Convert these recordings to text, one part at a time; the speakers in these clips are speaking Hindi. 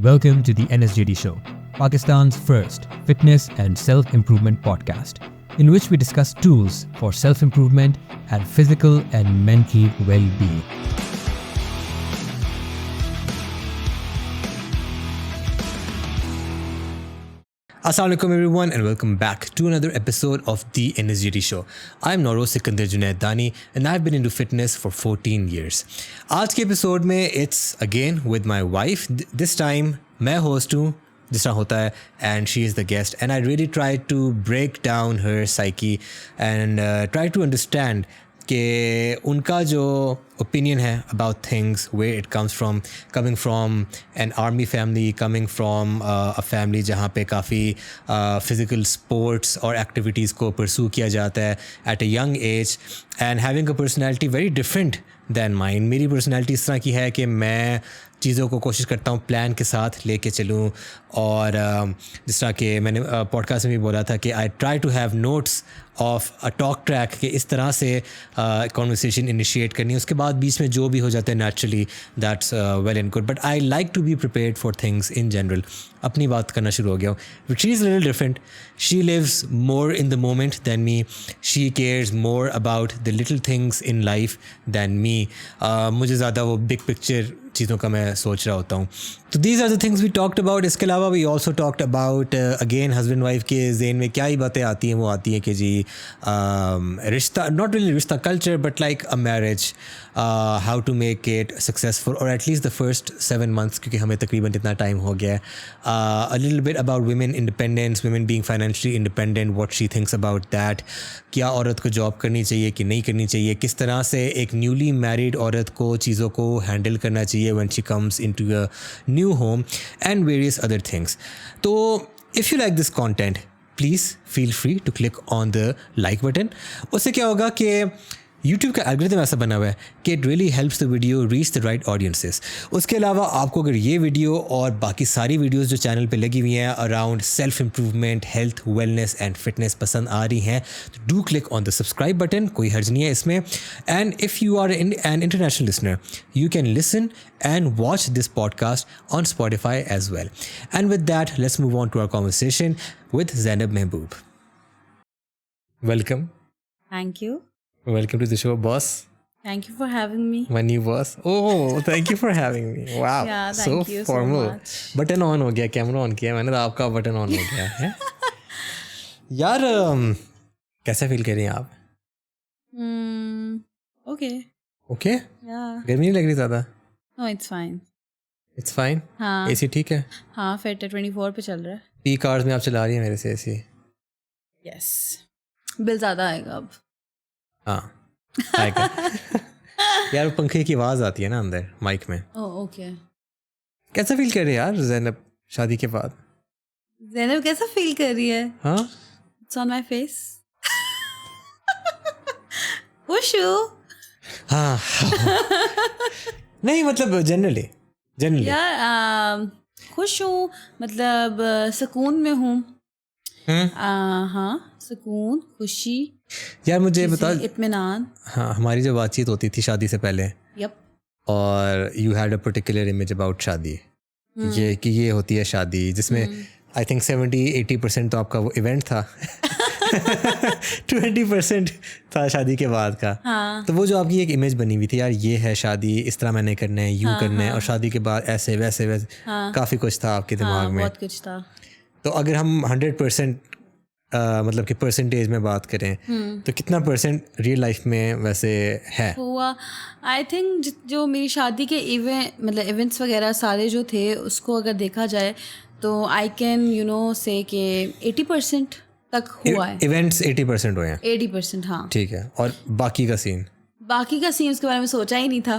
Welcome to the NSJD Show, Pakistan's first fitness and self-improvement podcast, in which we discuss tools for self-improvement and physical and mental well-being. Assalamu alaikum everyone and welcome back to another episode of the NSJD Show. I'm Noro Sikandar Junaid Dani and I've been into fitness for 14 years. आज के एपिसोड में it's again with my wife. This time मैं host हूँ जिस तरह होता है and she is the guest and I really try to break down her psyche and try to understand कि उनका जो opinion है about things, where it comes from, coming from an army family, coming from a family जहाँ पे काफ़ी physical sports और activities को pursue किया जाता है at a young age and having a personality very different than mine. मेरी personality इस तरह की है कि मैं चीज़ों को कोशिश करता हूँ प्लान के साथ लेके चलूँ और जिस तरह के मैंने पॉडकास्ट में भी बोला था कि I try to have notes of a talk track कि इस तरह से कॉन्वर्सेशन इनिशिएट करनी है, उसके बाद बीच में जो भी हो जाता है naturally that's well and good, but I like to be prepared for things in general. अपनी बात करना शुरू हो गया हूँ. She is little different. She lives more in the moment than me. She cares more about the little things in life than me. मुझे ज़्यादा वो बिग पिक्चर चीज़ों का मैं सोच रहा होता हूँ. तो these are the things we talked about. इसके अलावा we also talked about again husband wife के जेन में क्या ही बातें आती हैं. वो आती हैं कि जी रिश्ता, नॉट रियली रिश्ता culture but like a marriage, how to make it successful और एटलीस्ट द फर्स्ट 7 months क्योंकि हमें तकरीबन इतना टाइम हो गया है. A little bit about women independence, women being financially independent, what she thinks about that. क्या औरत को जॉब करनी चाहिए कि नहीं करनी चाहिए, किस तरह से एक न्यूली मैरिड औरत को चीज़ों को हैंडल करना चाहिए when she comes into a new home and various other things. So if you like this content, please feel free to click on the like button. उससे क्या होगा कि YouTube का एल्गोरिथम ऐसा बना हुआ है कि it really helps the video reach the right audiences. उसके अलावा आपको अगर ये वीडियो और बाकी सारी वीडियोस जो चैनल पे लगी हुई हैं around self improvement, health, wellness and fitness पसंद आ रही हैं तो do click on the subscribe button. कोई हर्ज नहीं है इसमें. And if you are an international listener you can listen and watch this podcast on Spotify as well. And with that, let's move on to our conversation with Zainab Mehboob. Welcome. Thank you. Welcome to the show, boss. Thank you for having me. My new boss. Oh, thank you for having me. Wow. Yeah, thank you formal. so much. Button on हो गया, कैमरा ऑन किया मैंने तो आपका बटन ऑन हो गया है. यार कैसा फील कर रही हैं आप? Okay. Okay? Yeah. गर्मी नहीं लग रही ज़्यादा? No, it's fine. It's fine. हाँ. AC ठीक है? हाँ, फिट है, 24 पे चल रहा है. पीक आवर्स में आप चला रही हैं मेरे से AC? Yes. बिल ज़्यादा आएगा अब. हाँ आएगा. यार पंखे की आवाज़ आती है ना अंदर माइक में. Oh, okay. कैसा फील कर रहे हैं यार जैनब शादी के बाद? ज़ैनब कैसा फील कर रही है? हाँ? It's on my face. Wushu. हाँ. नहीं मतलब जनरली यार खुश हूँ, मतलब सुकून में हूँ. हाँ, सुकून, खुशी. यार मुझे बता, इत्मीनान. हाँ हमारी जो बातचीत होती थी शादी से पहले यप. और you had a particular image about शादी, ये कि ये होती है शादी जिसमें आई थिंक 70-80% तो आपका वो इवेंट था. 20% था शादी के बाद का. हाँ. तो वो जो आपकी एक इमेज बनी हुई थी यार, ये है शादी, इस तरह मैंने करना है, यूँ करना है और शादी के बाद ऐसे वैसे वैसे. काफ़ी कुछ था आपके दिमाग में. बहुत कुछ था. तो अगर हम 100% मतलब कि परसेंटेज में बात करें तो कितना परसेंट रियल लाइफ में वैसे है हुआ? आई थिंक जो मेरी शादी के इवेंट्स वगैरह सारे जो थे उसको अगर देखा जाए तो आई कैन से कि 80% तक हुआ है. इवेंट्स 80% हुए हैं. 80%. हाँ ठीक है. और बाकी का सीन उसके बारे में सोचा ही नहीं था.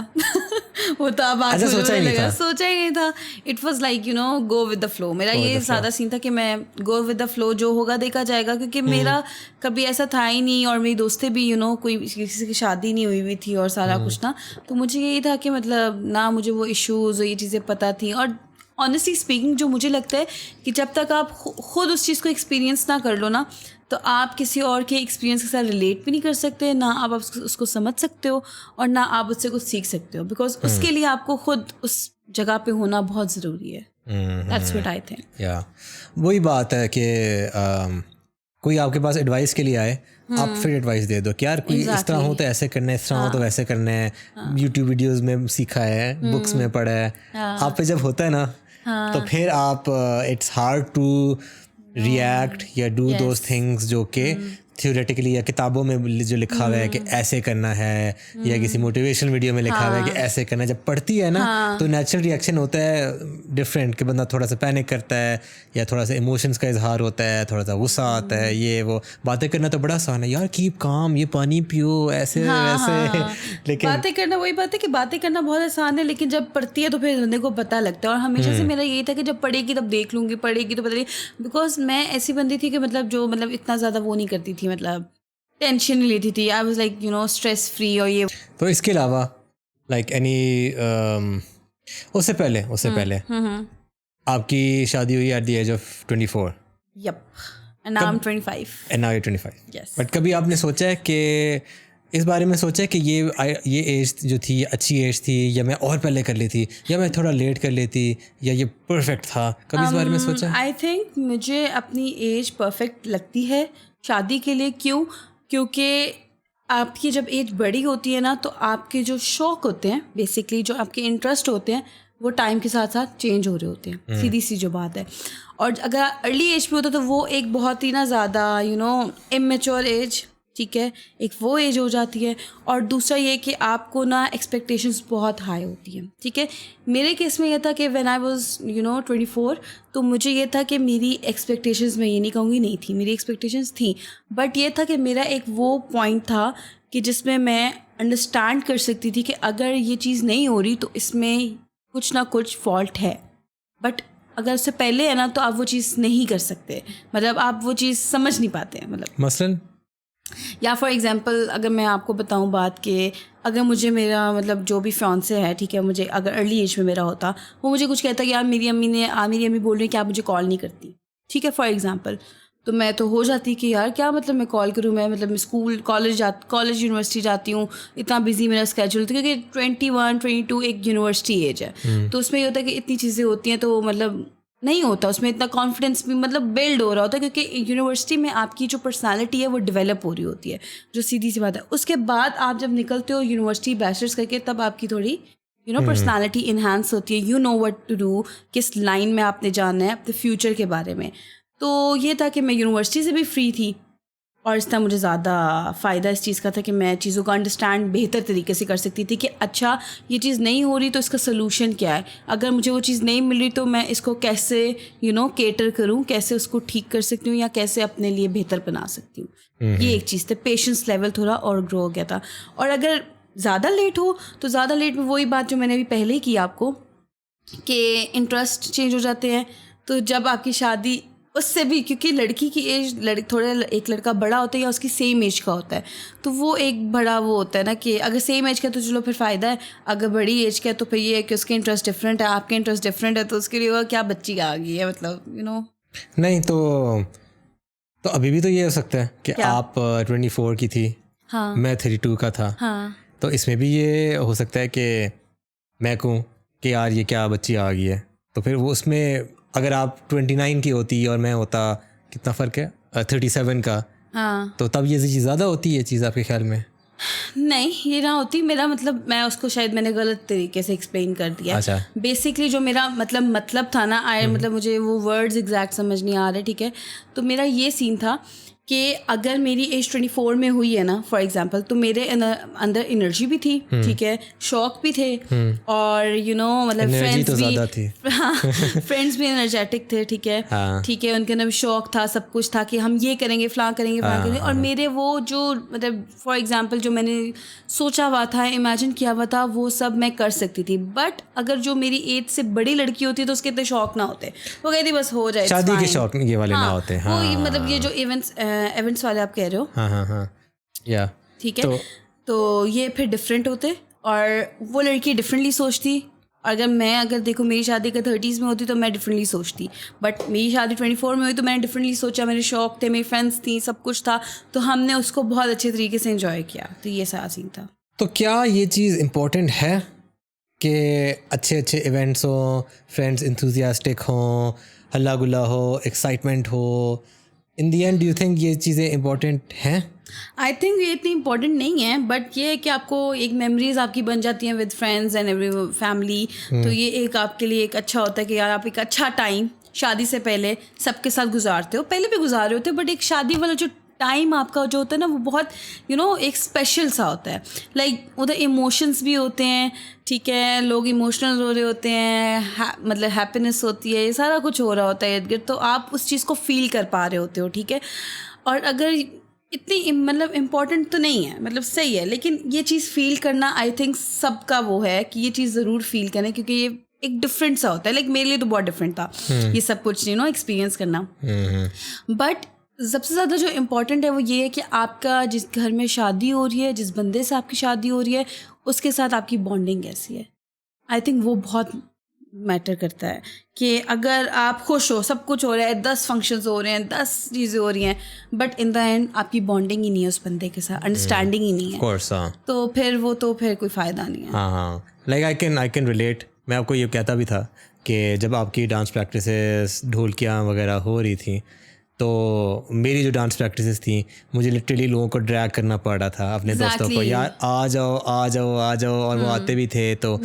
वो तो अब आज सोचा ही नहीं था. It was like go with the flow. मेरा ये सादा सीन था कि मैं गो विद द फ्लो, जो होगा देखा जाएगा, क्योंकि मेरा कभी ऐसा था ही नहीं और मेरी दोस्तें भी कोई किसी की शादी नहीं हुई थी और सारा कुछ ना. तो मुझे यही था कि मतलब ना मुझे वो इश्यूज और ये चीज़ें पता थी. और ऑनेस्टली स्पीकिंग जो मुझे लगता है कि जब तक आप खुद उस चीज़ को एक्सपीरियंस ना कर लो ना तो आप किसी और के एक्सपीरियंस के साथ रिलेट भी नहीं कर सकते, ना आप उसको समझ सकते हो और ना आप उससे कुछ सीख सकते हो. बिकॉज उसके लिए आपको खुद उस जगह पे होना बहुत ज़रूरी है. That's what I think. या वही बात है कि कोई आपके पास एडवाइस के लिए आए, आप फिर एडवाइस दे दो कि यार कोई इस तरह हो तो ऐसे करना है, इस तरह हो तो वैसे करना है, यूट्यूब वीडियोस में सीखा है, बुक्स में पढ़ा है. आप पे जब होता है ना तो फिर आप इट्स हार्ड टू रिएक्ट या डू दोज थिंग्स जो कि थियोरेटिकली या किताबों में जो लिखा हुआ है कि ऐसे करना है, या किसी मोटिवेशनल वीडियो में लिखा हुआ है कि ऐसे करना है. जब पढ़ती है ना तो नेचुरल रिएक्शन होता है डिफरेंट, कि बंदा थोड़ा सा पैनिक करता है या थोड़ा सा इमोशंस का इजहार होता है, थोड़ा सा गुस्सा आता है, ये वो. बातें करना तो बड़ा आसान है यार, कीप काम, ये पानी पियो, ऐसे वैसे. लेकिन बातें करना, वही बात है कि बातें करना बहुत आसान है, लेकिन जब पढ़ती है तो फिर बंदे को पता लगता है. और हमेशा से मेरा यही था कि जब पढ़ेगी तब देख लूंगी, पढ़ेगी तो पता नहीं. बिकॉज मैं ऐसी बंदी थी कि मतलब जो मतलब इतना ज़्यादा वो नहीं करती थी, मतलब टेंशन नहीं लेती थी. I was like you know stress free. और ये तो इसके अलावा लाइक एनी उससे पहले आपकी शादी हुई at the age of 24. Yup. And now I am 25. And now you 25. Yes. But कभी आपने सोचा है कि इस बारे में सोचा है कि ये एज जो थी अच्छी एज थी, या मैं और पहले कर लेती, या मैं थोड़ा लेट कर लेती, या ये परफेक्ट था? कभी इस बारे में सोचा? आई थिंक मुझे अपनी एज परफेक्ट लगती है शादी के लिए. क्यों? क्योंकि आपकी जब एज बड़ी होती है ना तो आपके जो शौक होते हैं, बेसिकली जो आपके इंटरेस्ट होते हैं, वो टाइम के साथ साथ चेंज हो रहे होते हैं. सीधी सी जो बात है. और अगर अर्ली एज पे होता तो वो एक बहुत ही ना ज़्यादा यू नो इमेच्योर एज, ठीक है, एक वो एज हो जाती है. और दूसरा ये कि आपको ना एक्सपेक्टेशंस बहुत हाई होती हैं, ठीक है. मेरे केस में ये था कि when I was you know 24, तो मुझे ये था कि मेरी एक्सपेक्टेशंस, मैं ये नहीं कहूँगी नहीं थी, मेरी एक्सपेक्टेशंस थी, बट ये था कि मेरा एक वो पॉइंट था कि जिसमें मैं अंडरस्टैंड कर सकती थी कि अगर ये चीज़ नहीं हो रही तो इसमें कुछ ना कुछ फॉल्ट है. बट अगर उससे पहले है ना तो आप वो चीज़ नहीं कर सकते, मतलब आप वो चीज़ समझ नहीं पाते हैं. मतलब मसलन या फॉर एग्जांपल अगर मैं आपको बताऊं बात कि अगर मुझे मेरा मतलब जो भी फियांसे है, ठीक है, मुझे अगर अर्ली एज में मेरा होता, वो मुझे कुछ कहता कि यार मेरी अम्मी बोल रही है कि आप मुझे कॉल नहीं करती, ठीक है, फॉर एग्जांपल, तो मैं तो हो जाती कि यार क्या मतलब मैं कॉल करूँ, मैं मतलब मैं स्कूल कॉलेज यूनिवर्सिटी जाती हूँ, इतना बिजी मेरा स्केड्यूल. तो क्योंकि 21 22 एक यूनिवर्सिटी एज है, तो उसमें ये होता है कि इतनी चीज़ें होती हैं, तो मतलब नहीं होता उसमें इतना कॉन्फिडेंस भी मतलब बिल्ड हो रहा होता है, क्योंकि यूनिवर्सिटी में आपकी जो पर्सनालिटी है वो डेवलप हो रही होती है, जो सीधी सी बात है. उसके बाद आप जब निकलते हो यूनिवर्सिटी बैचलर्स करके, तब आपकी थोड़ी यू नो पर्सनालिटी इन्हांस होती है. You know what to do, किस लाइन में आपने जाना है, अपने फ्यूचर के बारे में. तो ये था कि मैं यूनिवर्सिटी से भी फ्री थी, और इस तरह मुझे ज़्यादा फ़ायदा इस चीज़ का था कि मैं चीज़ों को अंडरस्टैंड बेहतर तरीके से कर सकती थी कि अच्छा ये चीज़ नहीं हो रही तो इसका सलूशन क्या है, अगर मुझे वो चीज़ नहीं मिल रही तो मैं इसको कैसे यू नो केटर करूँ, कैसे उसको ठीक कर सकती हूँ, या कैसे अपने लिए बेहतर बना सकती हूँ. ये एक चीज़ थी. पेशेंस लेवल थोड़ा और ग्रो हो गया था. और अगर ज़्यादा लेट हो तो ज़्यादा लेट में वही बात जो मैंने अभी पहले ही की आपको, कि इंटरेस्ट चेंज हो जाते हैं. तो जब आपकी शादी, उससे भी क्योंकि लड़की की एज थोड़ा एक लड़का बड़ा होता है या उसकी सेम एज का होता है, तो वो एक बड़ा वो होता है ना कि अगर सेम एज का तो चलो फिर फ़ायदा है, अगर बड़ी एज का तो फिर ये है कि उसके इंटरेस्ट डिफरेंट है, आपके इंटरेस्ट डिफरेंट है, तो उसके लिए वो क्या बच्ची आ गई है, मतलब यू नो. नहीं तो अभी भी तो ये हो सकता है कि आप 24 की थी, हाँ, मैं 32 का था, हाँ, तो इसमें भी ये हो सकता है कि मैं कहूँ कि यार ये क्या बच्ची आ गई है. तो फिर वो उसमें अगर आप 29 की होती और मैं होता, कितना फ़र्क है, 37 का, हाँ, तो तब ये चीज़ ज़्यादा होती है चीज़ आपके ख्याल में? नहीं, ये ना होती. मेरा मतलब मैं उसको शायद मैंने गलत तरीके से एक्सप्लेन कर दिया. अच्छा. बेसिकली जो मेरा मतलब था ना, मतलब मुझे वो वर्ड्स एग्जैक्ट समझ नहीं आ रहे, ठीक है. तो मेरा ये सीन था कि अगर मेरी एज 24 में हुई है ना फॉर एग्जांपल, तो मेरे अंदर एनर्जी भी थी, ठीक है, शौक भी थे, और यू नो मतलब फ्रेंड्स तो भी, थी. हाँ, फ्रेंड्स भी एनर्जेटिक थे, ठीक है, ठीक है, उनके अंदर शौक था, सब कुछ था कि हम ये करेंगे, फलां करेंगे. और मेरे वो जो मतलब फॉर एग्जांपल जो मैंने सोचा हुआ था, इमेजिन किया हुआ था, वो सब मैं कर सकती थी. बट अगर जो मेरी एज से बड़ी लड़की होती है तो उसके इतने शौक ना होते, वो कहती बस हो जाए, शादी के शौक ये वाले ना होते. वो मतलब ये जो इवेंट्स वाले आप कह रहे हो, हाँ, या ठीक है, तो ये फिर डिफरेंट होते, और वो लड़की डिफरेंटली सोचती. अगर देखो मेरी शादी का 30s में होती तो मैं डिफरेंटली सोचती, बट मेरी शादी 24 में हुई तो मैंने डिफरेंटली सोचा. मेरे शौक थे, मेरी फ्रेंड्स थी, सब कुछ था, तो हमने उसको बहुत अच्छे तरीके से एंजॉय किया. तो ये सारा सीन था. तो क्या ये चीज़ इम्पोर्टेंट है कि अच्छे अच्छे इवेंट्स हों, फ्रेंड्स इंथुजियास्टिक हों, हल्ला गुल्ला हो, एक्साइटमेंट हो, इन दी एंड डू यू थिंक ये चीज़ें इंपॉर्टेंट हैं? आई थिंक ये इतनी इंपॉर्टेंट नहीं है, बट ये है कि आपको एक मेमोरीज आपकी बन जाती हैं with friends and every family. तो ये एक आपके लिए एक अच्छा होता है कि यार आप एक अच्छा टाइम शादी से पहले सबके साथ गुजारते हो, पहले भी गुजार रहे होते हो, बट एक शादी वाला जो टाइम आपका जो होता है ना वो बहुत एक स्पेशल सा होता है। लाइक उधर इमोशंस भी होते हैं, ठीक है, लोग इमोशनल हो रहे होते हैं, मतलब हैप्पीनेस होती है, ये सारा कुछ हो रहा होता है इर्द गिर्द, तो आप उस चीज़ को फील कर पा रहे होते हो, ठीक है। और अगर इतनी इम्पॉर्टेंट तो नहीं है, मतलब सही है, लेकिन ये चीज़ फील करना आई थिंक सबका वो है कि ये चीज़ ज़रूर फील करें, क्योंकि ये एक डिफरेंट सा होता है। लाइक मेरे लिए तो बहुत डिफरेंट था ये सब कुछ एक्सपीरियंस करना। बट सबसे ज़्यादा जो इम्पोर्टेंट है वो ये है कि आपका जिस घर में शादी हो रही है, जिस बंदे से आपकी शादी हो रही है, उसके साथ आपकी बॉन्डिंग कैसी है। आई थिंक वो बहुत मैटर करता है कि अगर आप खुश हो, सब कुछ हो रहा है, 10 फंक्शंस हो रहे हैं, 10 चीज़ें हो रही हैं, बट इन द एंड आपकी बॉन्डिंग ही नहीं है उस बंदे के साथ, अंडरस्टैंडिंग ही नहीं है, कोर्स, तो फिर कोई फ़ायदा नहीं है। हाँ, लाइक आई कैन रिलेट। मैं आपको ये कहता भी था कि जब आपकी डांस प्रैक्टिसेस, ढोलकियाँ वगैरह हो रही थी, तो मेरी जो डांस प्रैक्टिसेस थी, मुझे लिटरली लोगों को ड्रैग करना पड़ रहा था, अपने दोस्तों को, यार आ जाओ आ जाओ आ जाओ, और वो आते भी थे तो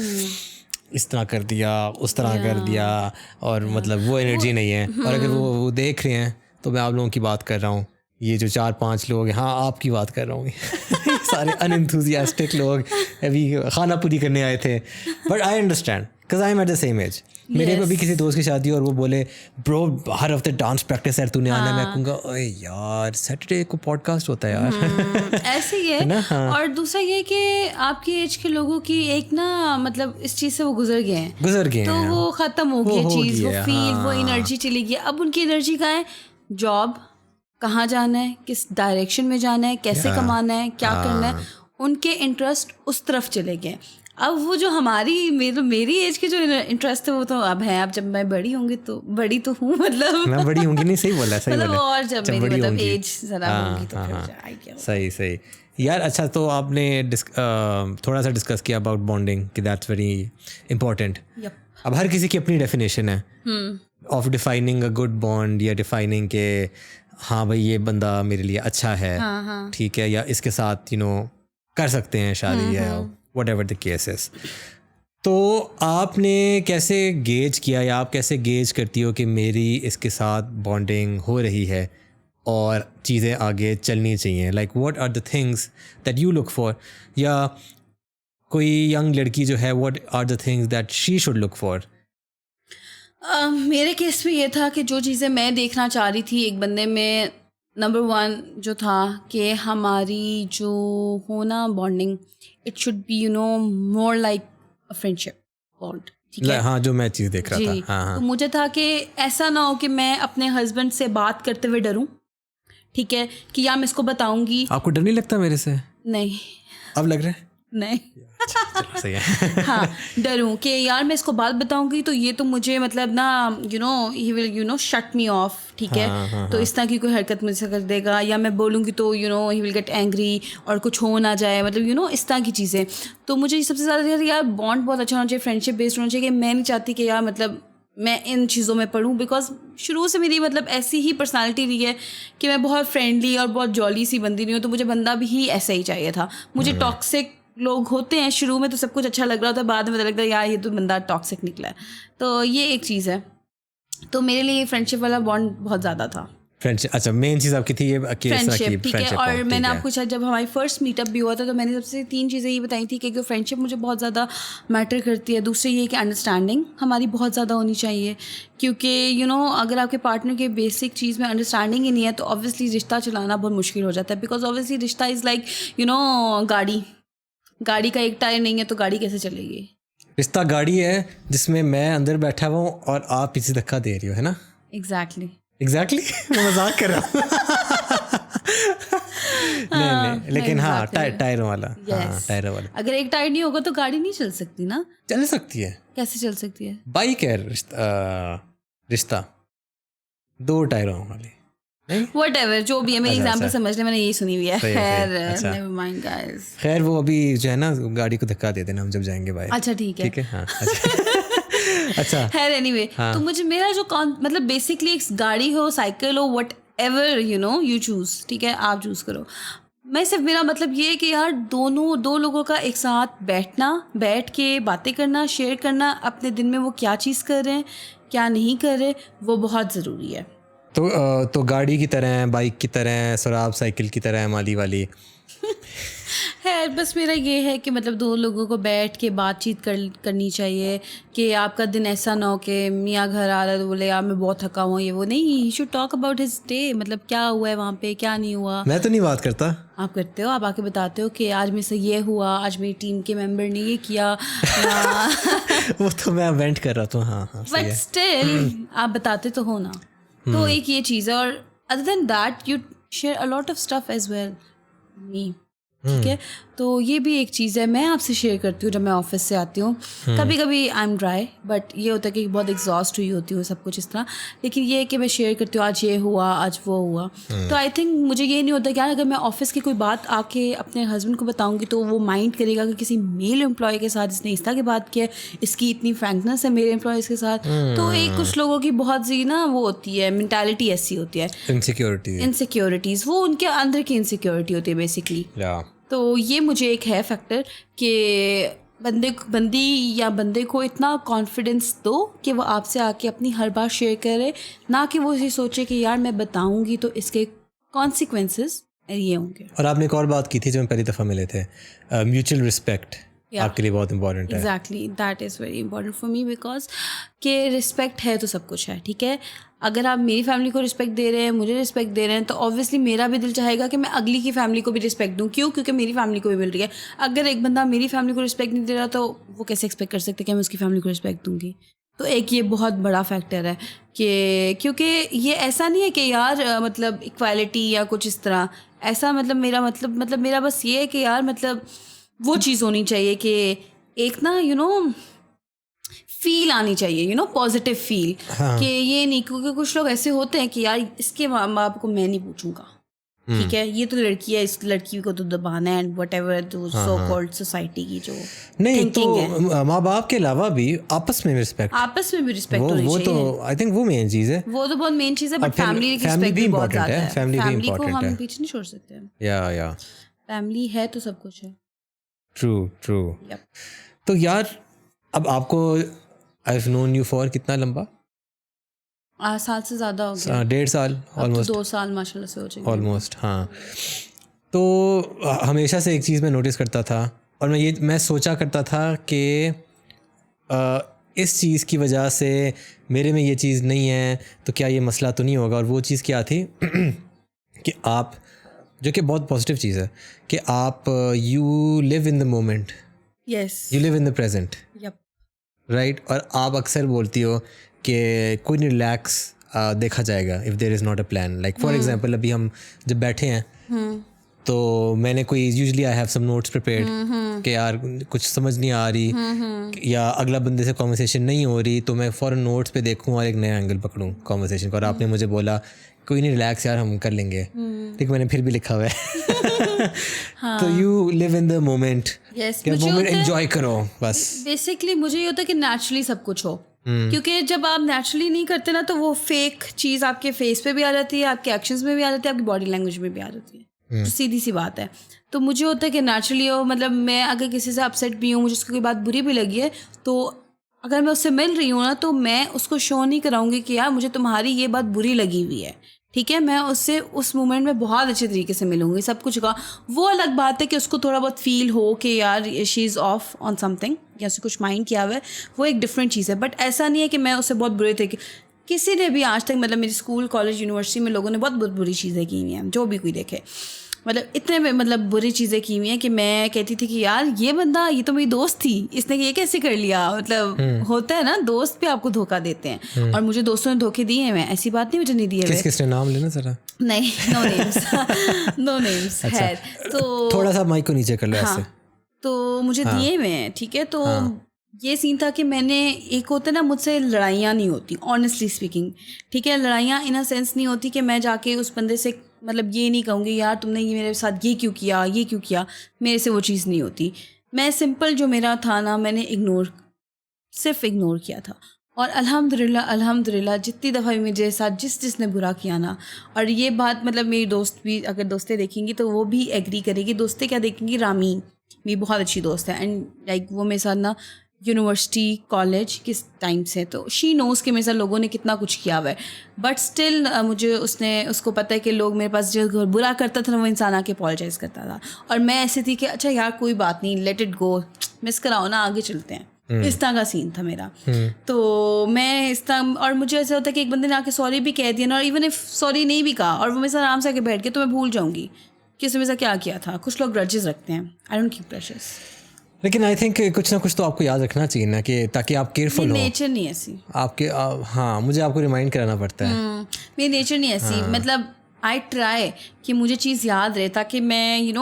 इस तरह कर दिया, उस तरह कर दिया, और मतलब वो एनर्जी नहीं है। और अगर वो देख रहे हैं तो मैं आप लोगों की बात कर रहा हूँ, ये जो 4-5 लोग हैं, हाँ आपकी बात कर रहा हूँ सारे अनएंथुसियास्टिक लोग अभी खाना पूरी करने आए थे। But I understand because I am at the same age. मेरे पे भी किसी दोस्त की शादी और वो बोले ब्रो हर हफ्ते डांस प्रैक्टिस है, तूने आना है। मैं कहूँगा ओए यार सैटरडे को पॉडकास्ट होता है यार। ऐसे ही है ना। हाँ। और दूसरा ये कि आपकी एज के लोगों की एक ना मतलब इस चीज़ से वो गुजर गए हैं, तो वो ख़त्म हो गई चीज़, वो फील, वो एनर्जी चली गई। अब उनकी एनर्जी कहाँ है? जॉब, कहाँ जाना है, किस डायरेक्शन में जाना है, कैसे कमाना है, क्या करना है, उनके इंटरेस्ट उस तरफ चले गए। अब वो जो मेरी एज के जो इंटरेस्ट है वो तो अब है। अब जब मैं बड़ी होंगी तो बड़ी तो हूँ, मतलब मैं बड़ी होंगी नहीं, सही बोला, सही मतलब बोला। और जब मेरी मतलब एज ज़रा होगी तो फिर आएगी। सही यार। अच्छा, तो आपने थोड़ा सा डिस्कस किया अबाउट बॉन्डिंग कि दैट्स वेरी इंपॉर्टेंट। अब हर किसी की अपनी डेफिनेशन है of defining a good bond, या डिफाइनिंग के हाँ भाई ये बंदा मेरे लिए अच्छा है, ठीक है, या इसके साथ कर सकते हैं शादी, या whatever the case is। तो आपने कैसे गेज किया, या आप कैसे गेज करती हो कि मेरी इसके साथ बॉन्डिंग हो रही है और चीज़ें आगे चलनी चाहिए? Like what are the things that you look for, या कोई यंग लड़की जो है what are the things that she should look for? मेरे केस में ये था कि जो चीज़ें मैं देखना चाह रही थी एक बंदे में, नंबर 1 जो था कि हमारी जो होना bonding, it should be more like a friendship bond, ठीक है। हाँ, जो मैं चीज़ देख रहा था। हाँ। तो मुझे था कि ऐसा ना हो कि मैं अपने हस्बैंड से बात करते हुए डरूं, ठीक है, कि यार मैं इसको बताऊंगी। आपको डर नहीं लगता मेरे से? नहीं। अब लग रहा है? नहीं। सही है। हाँ, डरूं कि यार मैं इसको बात बताऊंगी तो ये तो मुझे मतलब ना he will shut me of, ठीक है। तो इस तरह की कोई हरकत मुझसे कर देगा, या मैं बोलूँगी तो ही विल गेट एंग्री और कुछ हो ना जाए, मतलब इस तरह की चीज़ें। तो मुझे सबसे ज़्यादा यार बॉन्ड बहुत अच्छा होना चाहिए, फ्रेंडशिप बेस्ड होना चाहिए। कि मैं नहीं चाहती कि यार मतलब मैं इन चीज़ों में पढ़ूँ, बिकॉज शुरू से मेरी मतलब ऐसी ही पर्सनालिटी रही है कि मैं बहुत फ्रेंडली और बहुत जॉली सी बंदी नहीं हूँ। तो मुझे बंदा भी ही ऐसा ही चाहिए था। मुझे टॉक्सिक लोग होते हैं शुरू में तो सब कुछ अच्छा लग रहा होता है, बाद में पता लगता है यार ये तो बंदा टॉक्सिक निकला है। तो ये एक चीज़ है। तो मेरे लिए फ्रेंडशिप वाला बॉन्ड बहुत ज़्यादा था। फ्रेंडशिप, अच्छा, मेन चीज़ आपकी थी ये फ्रेंडशिप, ठीक है। और मैंने आपको शायद जब हमारी फर्स्ट मीटअप भी हुआ था तो मैंने सबसे 3 चीज़ें ये बताई थी कि फ्रेंडशिप मुझे बहुत ज़्यादा मैटर करती है। दूसरी ये कि अंडरस्टैंडिंग हमारी बहुत ज़्यादा होनी चाहिए, क्योंकि अगर आपके पार्टनर के बेसिक चीज़ में अंडरस्टैंडिंग ही नहीं है तो ऑब्वियसली रिश्ता चलाना बहुत मुश्किल हो जाता है। बिकॉज ऑब्वियसली रिश्ता इज़ लाइक गाड़ी का एक टायर नहीं है तो गाड़ी कैसे चलेगी? रिश्ता गाड़ी है जिसमें मैं अंदर बैठा हुआ हूँ और आप पीछे धक्का दे रही हो, है ना? एग्जैक्टली मैं मजाक कर रहा हूँ। नहीं, लेकिन हाँ टायरों वाला। टायरों वाला। अगर एक टायर नहीं होगा तो गाड़ी नहीं चल सकती ना। चल सकती है। कैसे चल सकती है? बाइक है रिश्ता 2 टायरों वाली। व्हाटएवर जो भी है मेरी एग्जांपल समझ ले, मैंने यही सुनी हुई है। खैर नेवर माइंड गाइस। खैर वो अभी जो है ना गाड़ी को धक्का दे देना हम जब जाएंगे भाई। अच्छा ठीक है हाँ अच्छा खैर एनीवे तो मुझे मेरा जो मतलब बेसिकली एक गाड़ी हो, साइकिल हो, व्हाटएवर यू चूज, ठीक है आप चूज करो। मैं सिर्फ मेरा मतलब ये है कि यार दो लोगों का एक साथ बैठ के बातें करना, शेयर करना, अपने दिन में वो क्या चीज़ कर रहे हैं क्या नहीं कर रहे, वो बहुत ज़रूरी है। तो गाड़ी की तरह, बाइक की तरह, शराब साइकिल की तरह, माली वाली है। बस मेरा ये है कि मतलब दो लोगों को बैठ के बातचीत करनी चाहिए कि आपका दिन ऐसा ना हो कि मियाँ घर आ रहा है तो बोले यार मैं बहुत थका हुआ, ये वो नहीं, he should talk about his day, मतलब क्या हुआ है वहाँ पे, क्या नहीं हुआ। मैं तो नहीं बात करता। आप करते हो, आप आके बताते हो कि आज मेरे से ये हुआ, आज मेरी टीम के मेंबर ने ये किया वो तो मैं वेंट कर रहा था। हाँ बट स्टिल आप बताते तो हो ना। तो एक ये चीज़ है, और other than that you share a lot of stuff as well me, ठीक है। तो ये भी एक चीज़ है मैं आपसे शेयर करती हूँ जब मैं ऑफिस से आती हूँ। कभी कभी आई एम ड्राई, बट ये होता है कि बहुत एग्जॉस्ट हुई होती हूँ सब कुछ इस तरह, लेकिन ये है कि मैं शेयर करती हूँ आज ये हुआ, आज वो हुआ। तो आई थिंक मुझे ये नहीं होता कि यार अगर मैं ऑफिस की कोई बात आके अपने हस्बैंड को बताऊँगी तो वो माइंड करेगा कि किसी मेल एम्प्लॉय के साथ इसने इस तरह की बात की है, इसकी इतनी फ्रैंकनेस है मेरे एम्प्लॉयज़ के साथ। तो एक कुछ लोगों की बहुत सी ना वो होती है, मेंटालिटी ऐसी होती है, इनसिक्योरिटीज़, वो उनके अंदर की इनसिक्योरिटी होती है बेसिकली। तो ये मुझे एक है फैक्टर कि बंदे को इतना कॉन्फिडेंस दो कि वो आपसे आके अपनी हर बात शेयर करे, ना कि वो ये सोचे कि यार मैं बताऊंगी तो इसके कॉन्सिक्वेंसेस ये होंगे। और आपने एक और बात की थी जब हम पहली दफ़ा मिले थे, म्यूचुअल रिस्पेक्ट आपके लिए बहुत इंपॉर्टेंट है। Exactly, that is very important for me, because के रिस्पेक्ट है तो सब कुछ है, ठीक है। अगर आप मेरी फैमिली को रिस्पेक्ट दे रहे हैं, मुझे रिस्पेक्ट दे रहे हैं, तो ऑब्वियसली मेरा भी दिल चाहेगा कि मैं अगली की फैमिली को भी रिस्पेक्ट दूं। क्यों? क्योंकि मेरी फैमिली को भी मिल रही है। अगर एक बंदा मेरी फैमिली को रिस्पेक्ट नहीं दे रहा तो वो कैसे एक्सपेक्ट कर सकते कि मैं उसकी फैमिली को रिस्पेक्ट दूंगी। तो एक ये बहुत बड़ा फैक्टर है कि क्योंकि ये ऐसा नहीं है कि यार मतलब इक्वालिटी या कुछ इस तरह, ऐसा मतलब मेरा मतलब मेरा बस ये है कि यार मतलब वो चीज़ होनी चाहिए कि एक ना फील आनी चाहिए, पॉजिटिव फील। हाँ। कि ये नहीं, क्योंकि कुछ लोग ऐसे होते हैं कि यार इसके माँ बाप को मैं नहीं पूछूंगा, ठीक है, ये तो लड़की है, इस लड़की को तो दबाना है, एंड व्हाटएवर जो सो कॉल्ड सोसाइटी की जो नहीं, तो माँ बाप के अलावा भी आपस में भी रिस्पेक्ट होनी चाहिए। वो तो आई थिंक वो मेन चीज़ है, वो तो बहुत मेन चीज़ है। बट फैमिली की रिस्पेक्ट भी बहुत ज़्यादा है। फैमिली को हम पीछे नहीं छोड़ सकते। या फैमिली है तो सब कुछ है। ट्रू। तो यार अब आपको I've known you for कितना लंबा? साल से ज़्यादा हो गया। 1.5 साल ऑलमोस्ट। 2 साल माशाल्लाह से हो जाएंगे ऑलमोस्ट। हाँ, तो हमेशा से एक चीज़ मैं नोटिस करता था, और मैं सोचा करता था कि इस चीज़ की वजह से मेरे में ये चीज़ नहीं है तो क्या ये मसला तो नहीं होगा। और वो चीज़ क्या थी कि आप, जो कि बहुत पॉजिटिव चीज़ है, कि आप you live in the moment, you live in the present, right. और आप अक्सर बोलती हो कि कोई नहीं, रिलैक्स देखा जाएगा if there is not a plan. Like for example अभी हम जब बैठे हैं तो मैंने कोई usually I have some notes prepared कि यार कुछ समझ नहीं आ रही या अगला बंदे से कॉन्वर्सेशन नहीं हो रही, तो मैं फ़ौरन नोट्स पे देखूँ और एक नया एंगल पकड़ूँ कॉन्वर्सेशन का। और आपने मुझे बोला कोई नहीं, रिलैक्स यार, हम कर लेंगे, ठीक। मैंने फिर भी लिखा हुआ है तो you live in the moment, moment enjoy करो बस। बेसिकली मुझे ये होता है कि नेचुरली सब कुछ हो, क्योंकि जब आप नेचुरली नहीं करते ना तो वो फेक चीज़ आपके फेस पे भी आ जाती है, आपके एक्शंस में भी आ जाती है, आपकी बॉडी लैंग्वेज में भी आ जाती है। तो सीधी सी बात है। तो मुझे होता है कि नेचुरली हो, मतलब मैं अगर किसी से अपसेट भी हूँ, मुझे उसकी कोई बात बुरी भी लगी है, तो अगर मैं उससे मिल रही हूँ ना तो मैं उसको शो नहीं कराऊंगी कि यार मुझे तुम्हारी ये बात बुरी लगी हुई है, ठीक है। मैं उससे उस मोमेंट में बहुत अच्छे तरीके से मिलूंगी, सब कुछ का। वो अलग बात है कि उसको थोड़ा बहुत फील हो कि यार she is of on something या उससे कुछ माइंड किया हुआ है, वो एक डिफरेंट चीज़ है। बट ऐसा नहीं है कि मैं उससे बहुत बुरे थे कि किसी ने भी आज तक, मतलब मेरी स्कूल कॉलेज यूनिवर्सिटी में लोगों ने बहुत बहुत बुरी चीज़ें की हुई हैं, जो भी कोई देखे, मतलब इतने मतलब बुरी चीज़ें की हुई हैं कि मैं कहती थी कि यार ये बंदा, ये तो मेरी दोस्त थी, इसने ये कैसे कर लिया। मतलब होता है ना, दोस्त भी आपको धोखा देते हैं, और मुझे दोस्तों ने धोखे दिए हैं, मैं ऐसी बात नहीं मुझे नहीं दिए हुए। किसने नाम लेना जरा? नहीं, नो नेम्स नो नेम्स। है तो थोड़ा सा माइक को नीचे कर लो ऐसे। तो मुझे दिए हुए हैं, ठीक है। तो ये सीन था कि मैंने, एक होता है ना, मुझसे लड़ाइयाँ नहीं होती ऑनेस्टली स्पीकिंग, ठीक है, लड़ाइयाँ इन अ सेंस नहीं होती कि मैं जाके उस बंदे से मतलब ये नहीं कहूँगी यार तुमने ये मेरे साथ ये क्यों किया, मेरे से वो चीज़ नहीं होती। मैं सिंपल जो मेरा था ना, मैंने सिर्फ इग्नोर किया था। और अल्हम्दुलिल्लाह जितनी दफ़ा भी मेरे साथ जिसने बुरा किया ना, और ये बात मतलब मेरी दोस्त भी, अगर दोस्तें देखेंगी तो वो भी एग्री करेगी, दोस्तें क्या देखेंगी, रामीन मेरी बहुत अच्छी दोस्त है, एंड लाइक वो मेरे साथ ना यूनिवर्सिटी कॉलेज किस टाइम से, तो शी नोज़ कि मेरे साथ लोगों ने कितना कुछ किया हुआ है, बट स्टिल मुझे उसको पता है कि लोग मेरे पास जो बुरा करता था ना, वो इंसान आके अपॉलोजाइज़ करता था, और मैं ऐसी थी कि अच्छा यार कोई बात नहीं, लेट इट गो, मिस कराओ ना, आगे चलते हैं। इस तरह का सीन था मेरा। तो मैं इस तरह, और मुझे ऐसा होता है कि एक बंदे ने आके सॉरी भी कह दिया ना, और इवन इफ सॉरी नहीं भी कहा और वो मेरे साथ आराम से आके बैठ गया, तो मैं भूल जाऊंगी कि उसने मेरे साथ क्या किया था। कुछ लोग ग्रजेस रखते हैं, आई डोंट कीप ग्रजेस। लेकिन आई थिंक कुछ ना कुछ तो आपको याद रखना चाहिए ना, कि ताकि आप केयरफुल हो। नेचर नहीं ऐसी आपके हाँ, मुझे आपको रिमाइंड कराना पड़ता है। मेरी नेचर नहीं ऐसी। मतलब आई ट्राई कि मुझे चीज़ याद रहे, ताकि मैं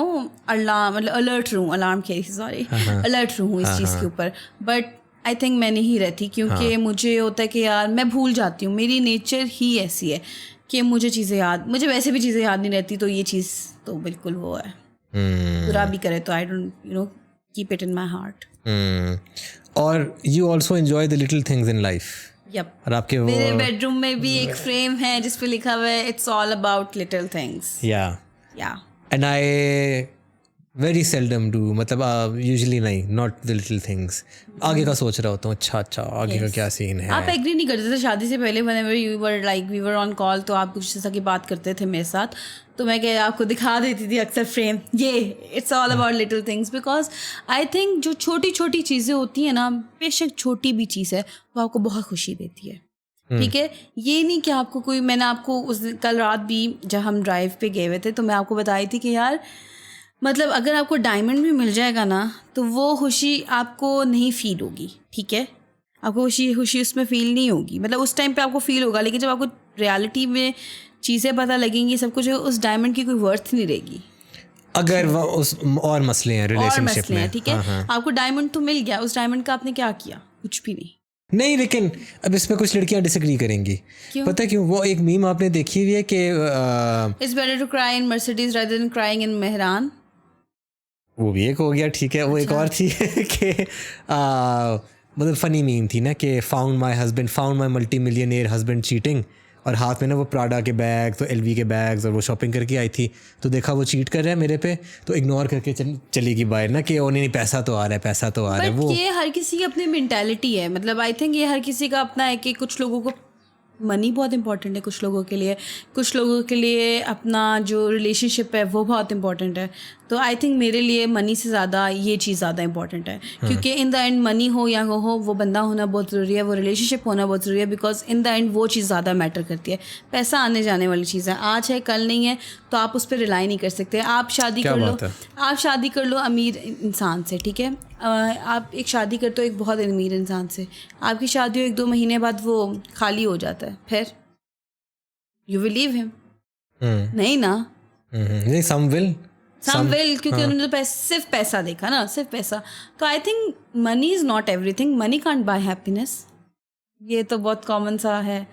अलर्ट रहूँ, अलर्ट रहूँ इस चीज़ के ऊपर। बट आई थिंक मैं नहीं रहती, क्योंकि मुझे होता है कि यार मैं भूल जाती हूँ, मेरी नेचर ही ऐसी है कि मुझे वैसे भी चीज़ें याद नहीं रहती, तो ये चीज़ तो बिल्कुल वो है। बुरा भी करे तो I don't keep it in my heart. और you also enjoy the little things in life. Yep. और आपके मेरे बेडरूम में भी एक फ्रेम है जिस पे लिखा हुआ है It's all about little things. Yeah. And I very seldom do, मतलब usually नहीं, not the little things. आगे का सोच रहा होता हूँ, अच्छा आगे का क्या सीन है। आप एग्री नहीं करते थे शादी से पहले, whenever you were like we were on call, तो आप कुछ ऐसा की बात करते थे मेरे साथ, तो मैं क्या आपको दिखा देती थी अक्सर फ्रेम, ये It's all about little things, because I think जो छोटी छोटी चीज़ें होती हैं ना, बेशक छोटी भी चीज़ है, वो आपको बहुत खुशी देती है। ठीक है, ये नहीं कि आपको कोई, मैंने आपको कल रात भी जब हम ड्राइव पे गए हुए थे, तो मैं आपको बताई थी कि यार मतलब अगर आपको डायमंड भी मिल जाएगा ना, तो वो खुशी आपको नहीं फील होगी। ठीक है, आपको खुशी उसमें फील नहीं होगी, मतलब उस टाइम पे आपको फील होगा, लेकिन जब आपको रियलिटी में चीज़ें पता लगेंगी, सब कुछ, उस डायमंड की कोई वर्थ नहीं रहेगी। अगर वो उस और मसले हैं रिलेशनशिप में, ठीक है, आपको डायमंड तो मिल गया, उस डायमंड का आपने क्या किया? कुछ भी नहीं। लेकिन अब इसमें कुछ लड़कियां डिसएग्री करेंगी। पता है क्यों? वो एक मीम आपने देखी हुई है कि it's better to cry in Mercedes rather than crying in Mehran. वो भी एक हो गया, ठीक है। वो एक और थी कि मतलब फनी मीम थी ना, कि found my multi millionaire husband cheating, और हाथ में ना वो प्राडा के बैग, तो एलवी के बैग्स, और वो शॉपिंग करके आई थी, तो देखा वो चीट कर रहा है मेरे पे, तो इग्नोर करके चली गई बाहर ना, कि नहीं पैसा तो आ रहा है। वो ये हर किसी की अपनी मेंटालिटी है, मतलब आई थिंक ये हर किसी का अपना है कि कुछ लोगों को मनी बहुत इंपॉर्टेंट है, कुछ लोगों के लिए अपना जो रिलेशनशिप है वो बहुत इंपॉर्टेंट है। तो आई थिंक मेरे लिए मनी से ज़्यादा ये चीज़ ज़्यादा इंपॉर्टेंट है, क्योंकि इन द एंड मनी हो या हो, वो बंदा होना बहुत ज़रूरी है, वो रिलेशनशिप होना बहुत ज़रूरी है, बिकॉज इन द एंड वो चीज़ ज़्यादा मैटर करती है। पैसा आने जाने वाली चीज़ है, आज है कल नहीं है, तो आप उस पर रिलाई नहीं कर सकते। आप शादी कर लो अमीर इंसान से, ठीक है, आप एक शादी करते हो एक बहुत अमीर इंसान से, आपकी शादी हो 1-2 महीने बाद वो खाली हो जाता है, फिर यू विल लीव हिम? नहीं ना, नहीं, सम विल, क्योंकि उन्होंने तो सिर्फ पैसा देखा ना, सिर्फ पैसा। तो I think money is not everything, money can't buy happiness. ये तो बहुत कॉमन सा है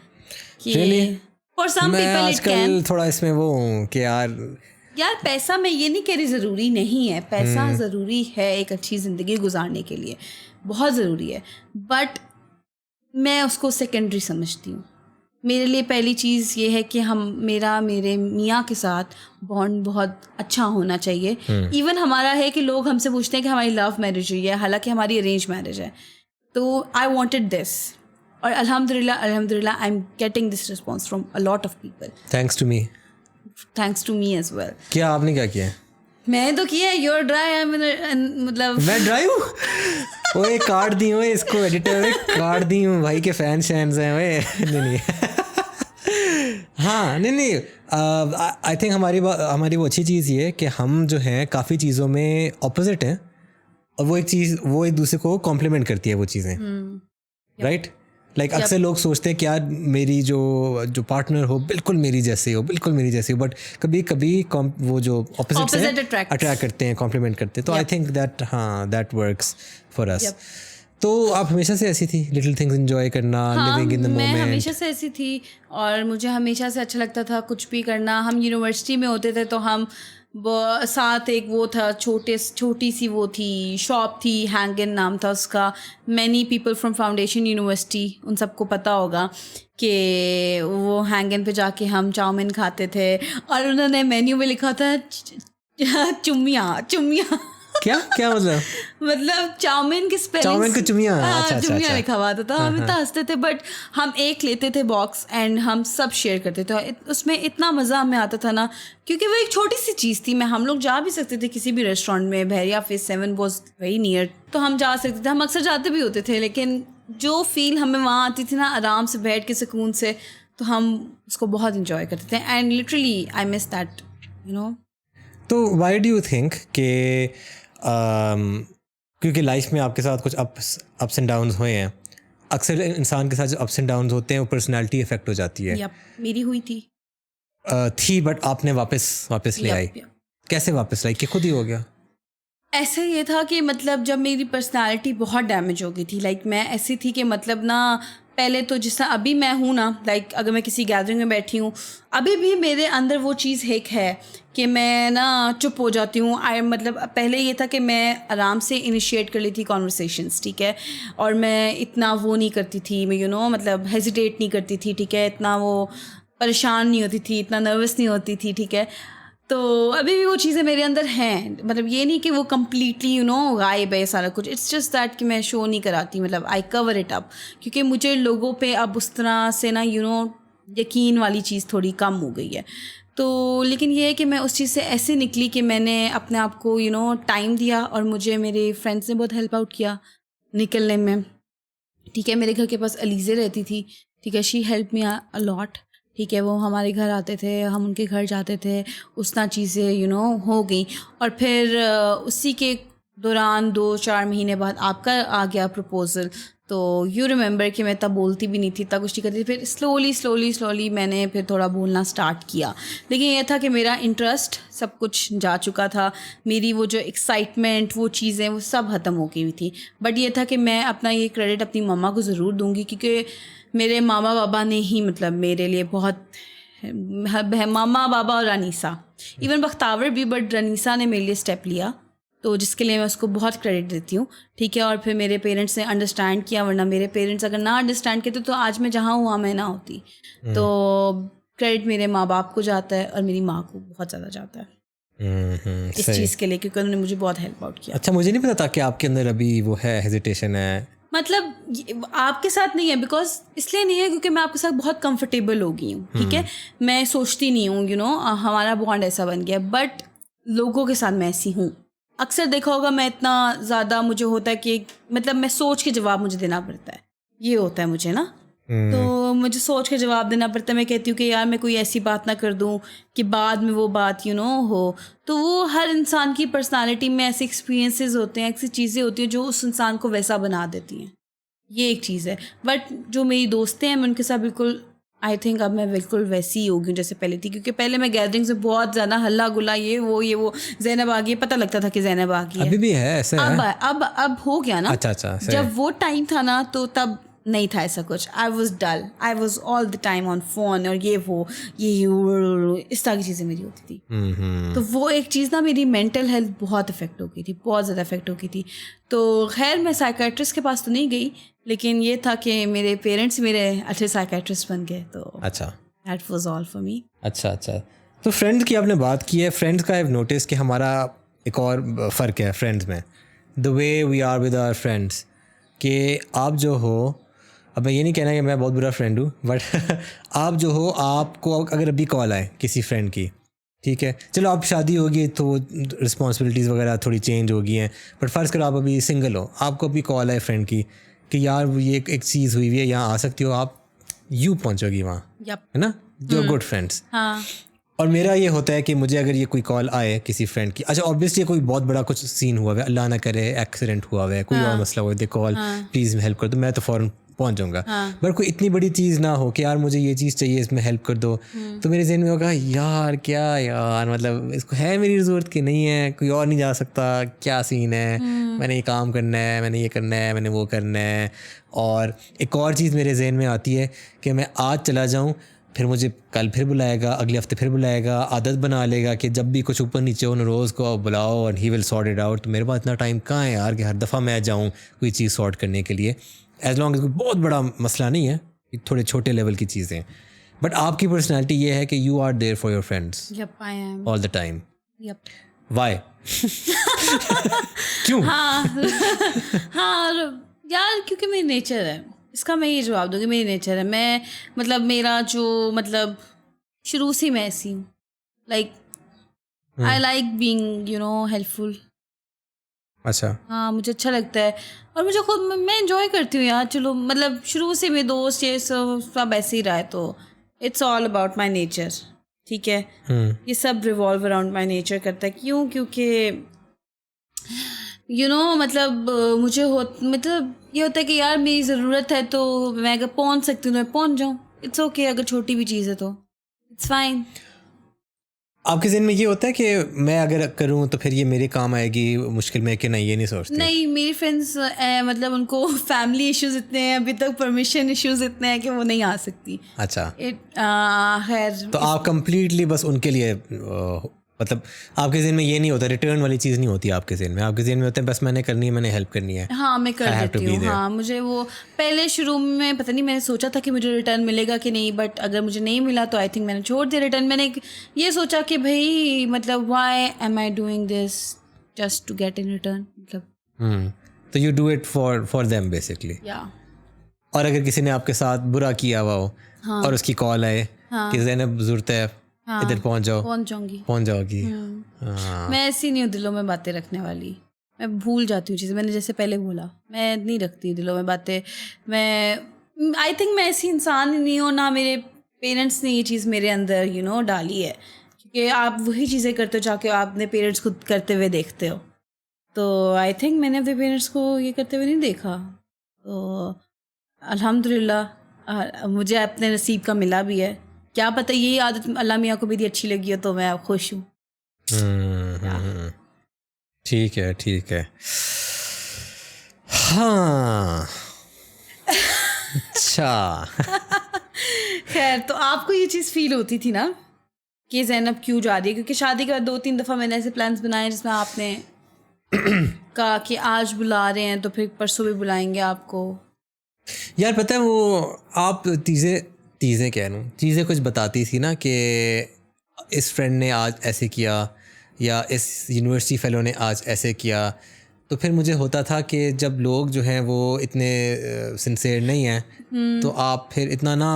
कि for some people it can. थोड़ा इसमें वो कि यार पैसा, मैं ये नहीं कह रही ज़रूरी नहीं है, पैसा ज़रूरी है एक अच्छी ज़िंदगी गुजारने के लिए, बहुत ज़रूरी है, बट मैं उसको सेकेंडरी समझती हूँ। मेरे लिए पहली चीज़ ये है कि मेरे मियाँ के साथ बॉन्ड बहुत अच्छा होना चाहिए। इवन हमारा है कि लोग हमसे पूछते हैं कि हमारी लव मैरिज हुई है, हालांकि हमारी अरेंज मैरिज है। तो आई वॉन्टेड दिस, और अल्हम्दुलिल्लाह I am getting this response from a lot of people, thanks to me as well. क्या आपने क्या किया? मैंने तो किया है, यूर ड्राई, मतलब मैं ड्राई हूँ। ओए काट दी हूँ इसको, एडिटर काट दी हूँ, भाई के फैंस हैं ओए। नहीं हाँ, नहीं आई थिंक हमारी वो अच्छी चीज़ ये है कि हम जो हैं काफ़ी चीज़ों में ऑपोजिट हैं, और वो एक दूसरे को कॉम्प्लीमेंट करती है वो चीज़ें, राइट? लाइक अक्सर लोग सोचते हैं कि यार मेरी जो पार्टनर हो बिल्कुल मेरी जैसे हो, बट कभी कभी वो जो ऑपोजिट अट्रैक्ट करते हैं, कॉम्प्लीमेंट करते हैं। तो I think that works for us. तो आप हमेशा से ऐसी थी, लिटिल थिंग्स एंजॉय करना, लिविंग इन द मोमेंट? मैं हमेशा से ऐसी थी और मुझे हमेशा से अच्छा लगता था कुछ भी करना। हम यूनिवर्सिटी में होते थे तो हम साथ एक वो था, छोटी सी वो थी शॉप थी, हैंगन नाम था उसका। Many people from foundation university, उन सबको पता होगा कि वो हैंगन पे जाके हम चाउमीन खाते थे और उन्होंने मेन्यू में लिखा था चुम्मिया। क्या मतलब चाउमीन की स्पेलिंग, चाउमीन को चुम्मिया, चुम्मिया लिखा हुआ था। हम इतना हंसते थे, बट हम एक लेते थे बॉक्स एंड हम सब शेयर करते थे। उसमें इतना मज़ा हमें आता था ना, क्योंकि वो एक छोटी सी चीज़ थी। हम लोग जा भी सकते थे किसी भी रेस्टोरेंट में, बहरिया फेस 7 वॉज वेरी नियर, तो हम जा सकते थे। हम अक्सर जाते भी होते थे, लेकिन जो फील हमें वहाँ आती थी ना, आराम से बैठ के सुकून से, तो हम उसको बहुत इंजॉय करते थे। And literally I miss that, you know. तो व्हाई डू यू थिंक कि क्योंकि लाइफ में आपके साथ कुछ अप्स एंड डाउन्स हुए हैं, अक्सर इंसान के साथ जो अप्स एंड डाउन्स होते हैं वो पर्सनालिटी इफेक्ट हो जाती है। मेरी हुई थी बट आपने वापस ले आई। कैसे वापस लाई, कि खुद ही हो गया? ऐसे ये था कि मतलब जब मेरी पर्सनालिटी बहुत डैमेज हो गई थी, लाइक मैं ऐसी थी कि मतलब ना, पहले तो जिस तरह अभी मैं हूँ ना, लाइक अगर मैं किसी गैदरिंग में बैठी हूँ, अभी भी मेरे अंदर वो चीज़ एक है कि मैं ना चुप हो जाती हूँ। मतलब पहले ये था कि मैं आराम से इनिशिएट कर लेती कॉन्वर्सेशंस, ठीक है, और मैं इतना वो नहीं करती थी, मैं मतलब हेजिटेट नहीं करती थी, ठीक है, इतना वो परेशान नहीं होती थी, इतना नर्वस नहीं होती थी, ठीक है। तो अभी भी वो चीज़ें मेरे अंदर हैं, मतलब ये नहीं कि वो कम्प्लीटली गायब है सारा कुछ। इट्स जस्ट दैट कि मैं शो नहीं कराती, मतलब आई कवर इट अप, क्योंकि मुझे लोगों पे अब उस तरह से ना यकीन वाली चीज़ थोड़ी कम हो गई है। तो लेकिन ये है कि मैं उस चीज़ से ऐसे निकली कि मैंने अपने आप को टाइम दिया, और मुझे मेरे फ्रेंड्स ने बहुत हेल्प आउट किया निकलने में, ठीक है। मेरे घर के पास अलीज़े रहती थी, ठीक है, she help me a lot, ठीक है। वो हमारे घर आते थे, हम उनके घर जाते थे, उस तरह चीज़ें हो गई। और फिर उसी के दौरान 2-4 महीने बाद आपका आ गया प्रपोज़ल। तो यू रिमेंबर कि मैं तब बोलती भी नहीं थी, तब कुछ नहीं करती थी। फिर स्लोली मैंने फिर थोड़ा बोलना स्टार्ट किया, लेकिन ये था कि मेरा इंटरेस्ट सब कुछ जा चुका था, मेरी वो जो एक्साइटमेंट, वो चीज़ें, वो सब ख़त्म हो गई थी। बट ये था कि मैं अपना ये क्रेडिट अपनी मम्मा को ज़रूर दूँगी, क्योंकि मेरे मामा बाबा ने ही मतलब मेरे लिए बहुत, मामा बाबा और रनीसा, इवन बख्तावर भी, बट रनीसा ने मेरे लिए स्टेप लिया, तो जिसके लिए मैं उसको बहुत क्रेडिट देती हूँ, ठीक है। और फिर मेरे पेरेंट्स ने अंडरस्टैंड किया, वरना मेरे पेरेंट्स अगर ना अंडरस्टैंड करते तो आज मैं जहाँ हूँ मैं ना होती। तो क्रेडिट मेरे माँ बाप को जाता है और मेरी माँ को बहुत ज़्यादा जाता है इस चीज़ के लिए, क्योंकि उन्होंने मुझे बहुत हेल्प आउट किया। अच्छा, मुझे नहीं पता था कि आपके अंदर अभी वो है, हेजिटेशन है। मतलब आपके साथ नहीं है, बिकॉज इसलिए नहीं है क्योंकि मैं आपके साथ बहुत कंफर्टेबल हो गई हूँ, ठीक है। मैं सोचती नहीं हूँ हमारा बॉन्ड ऐसा बन गया, बट लोगों के साथ मैं ऐसी हूँ। अक्सर देखा होगा मैं इतना ज़्यादा मुझे होता है कि मतलब मैं सोच के जवाब मुझे देना पड़ता है, ये होता है मुझे ना। तो मुझे सोच के जवाब देना पड़ता है। मैं कहती हूँ कि यार मैं कोई ऐसी बात ना कर दूँ कि बाद में वो बात हो। तो वो हर इंसान की पर्सनालिटी में ऐसे एक्सपीरियंसेस होते हैं, ऐसी चीज़ें होती हैं जो उस इंसान को वैसा बना देती हैं, ये एक चीज़ है। बट जो मेरी दोस्तें हैं, मैं उनके साथ बिल्कुल, आई थिंक अब मैं बिल्कुल वैसी ही हो गई जैसे पहले थी, क्योंकि पहले मैं गैदरिंग से बहुत ज़्यादा हल्ला गुल्ला, ये वो जैनब आ गई, पता लगता था कि जैनब आ गई है। अभी भी है ऐसा? अब हो गया ना। अच्छा, जब वो टाइम था ना, तो तब नहीं था ऐसा कुछ। I was dull, I was all the time on phone, और ये इस तरह की चीज़ें मेरी होती थी। तो वो एक चीज़ ना, मेरी मेंटल हेल्थ बहुत इफेक्ट हो गई थी, बहुत ज़्यादा इफेक्ट हो गई थी। तो खैर मैं साइकेट्रिस्ट के पास तो नहीं गई, लेकिन ये था कि मेरे पेरेंट्स मेरे अच्छे साइकेट्रिस्ट बन गए। तो अच्छा, that was all for me. अच्छा। तो फ्रेंड्स की आपने बात की है, फ्रेंड्स का आई हैव नोटिस कि हमारा एक और फ़र्क है फ्रेंड्स में, the way we are with our friends, कि आप जो हो, अब मैं ये नहीं कहना कि मैं बहुत बुरा फ्रेंड हूँ, बट आप जो हो, आपको अगर अभी कॉल आए किसी फ्रेंड की, ठीक है, चलो आप शादी होगी तो रिस्पॉन्सिबिलिटीज़ वगैरह थोड़ी चेंज हो गई हैं, बट फ़र्ज़ करो आप अभी सिंगल हो, आपको अभी कॉल आए फ्रेंड की कि यार ये एक चीज़ हुई है, यहाँ आ सकती हो आप, यूँ पहुँचोगी वहाँ, है ना, जो गुड फ्रेंड्स। हाँ। और मेरा ये होता है कि मुझे अगर ये कोई कॉल आए किसी फ्रेंड की, अच्छा ऑब्वियसली कोई बहुत बड़ा कुछ सीन हुआ है, अल्लाह ना करे एक्सीडेंट हुआ है, कोई और मसला हुआ है, दे कॉल प्लीज़ हेल्प कर, तो मैं तो फ़ौरन पहुंच जाऊंगा। पर कोई इतनी बड़ी चीज़ ना हो कि यार मुझे ये चीज़ चाहिए, इसमें हेल्प कर दो, तो मेरे जहन में होगा यार क्या यार, मतलब इसको है मेरी ज़रूरत कि नहीं है, कोई और नहीं जा सकता, क्या सीन है, मैंने ये काम करना है, मैंने ये करना है, मैंने वो करना है। और एक और चीज़ मेरे जहन में आती है कि मैं आज चला जाऊँ, फिर मुझे कल फिर बुलाएगा, अगले हफ्ते फिर बुलाएगा, आदत बना लेगा कि जब भी कुछ ऊपर नीचे हो रोज़ को बुलाओ और he will sort it out. तो मेरे पास इतना टाइम कहाँ है यार कि हर दफ़ा मैं जाऊँ कोई चीज़ सॉर्ट करने के लिए। एज लॉन्ग एज कोई बहुत बड़ा मसला नहीं है, थोड़े छोटे लेवल की चीज़ें। बट आपकी पर्सनैलिटी ये है कि you are there for your friends all the time. Why? क्यों? हाँ यार, क्योंकि मेरी नेचर है, इसका मैं ये जवाब दूँगी, मेरी नेचर है। मैं मतलब मेरा जो मतलब शुरू से मैं ऐसी हूँ, like I like being helpful. अच्छा। हाँ, मुझे अच्छा लगता है और मुझे खुद मैं एंजॉय करती हूँ यार। चलो मतलब शुरू से मेरे दोस्त ये सब ऐसे ही रहा है, तो it's all about my nature. ठीक है, ये सब रिवॉल्व अराउंड माई नेचर करता है। क्यों? क्योंकि मतलब मुझे मतलब ये होता है कि यार मेरी ज़रूरत है तो मैं अगर पहुंच सकती हूँ तो मैं पहुंच जाऊँ। इट्स ओके, अगर छोटी भी चीज़ है तो इट्स फाइन। आपके ज़हन में ये होता है कि मैं अगर करूँ तो फिर ये मेरे काम आएगी मुश्किल में, कि नहीं ये नहीं सोचते? नहीं, मेरी फ्रेंड्स मतलब उनको फैमिली इश्यूज इतने हैं, अभी तक परमिशन इश्यूज इतने हैं कि वो नहीं आ सकती। अच्छा। खैर, तो आप कंप्लीटली बस उनके लिए मतलब आपके ज़हन में ये नहीं होता, रिटर्न वाली चीज़ नहीं होती आपके ज़हन में? आपके ज़हन में होता है बस मैंने करनी है, मैंने हेल्प करनी है। हाँ, मैं कर देती हूँ। हाँ, मुझे वो पहले शुरू में पता नहीं, मैंने सोचा था कि मुझे रिटर्न मिलेगा कि नहीं, बट अगर मुझे नहीं मिला तो आई थिंक मैंने छोड़ दिया रिटर्न। मैंने ये सोचा कि भाई मतलब why am I doing this just to get in return, मतलब तो you do it for them basically. या और अगर किसी ने आपके साथ बुरा किया हुआ हो और उसकी कॉल आए कि ज़ैनब ज़रूरत है, इधर पहुंच जाओ, पहुंच जाओगी। मैं ऐसी नहीं हूँ दिलों में बातें रखने वाली, मैं भूल जाती हूँ चीज़ें। मैंने जैसे पहले बोला, मैं नहीं रखती दिलों में बातें। मैं आई थिंक मैं ऐसी इंसान ही नहीं हूँ, ना मेरे पेरेंट्स ने ये चीज़ मेरे अंदर डाली है, क्योंकि आप वही चीज़ें करते हो जाके आप अपने पेरेंट्स खुद करते हुए देखते हो। तो आई थिंक मैंने अपने पेरेंट्स को ये करते हुए नहीं देखा, तो अल्हम्दुलिल्लाह मुझे अपने नसीब का मिला भी है। क्या पता यही आदत अल्लाह मियाँ को भी अच्छी लगी हो, तो मैं खुश हूँ। ठीक है, ठीक है। हाँ। अच्छा। खैर, तो आपको ये चीज़ फील होती थी ना कि ज़ैनब क्यों जा रही है? क्योंकि शादी के बाद 2-3 दफ़ा मैंने ऐसे प्लान्स बनाए जिसमें आपने कहा कि आज बुला रहे हैं तो फिर परसों भी बुलाएंगे आपको। यार पता है वो आप चीज़ें कह लूँ, चीज़ें कुछ बताती थी ना कि इस फ्रेंड ने आज ऐसे किया या इस यूनिवर्सिटी फेलो ने आज ऐसे किया, तो फिर मुझे होता था कि जब लोग जो हैं वो इतने सिंसियर नहीं हैं तो आप फिर इतना ना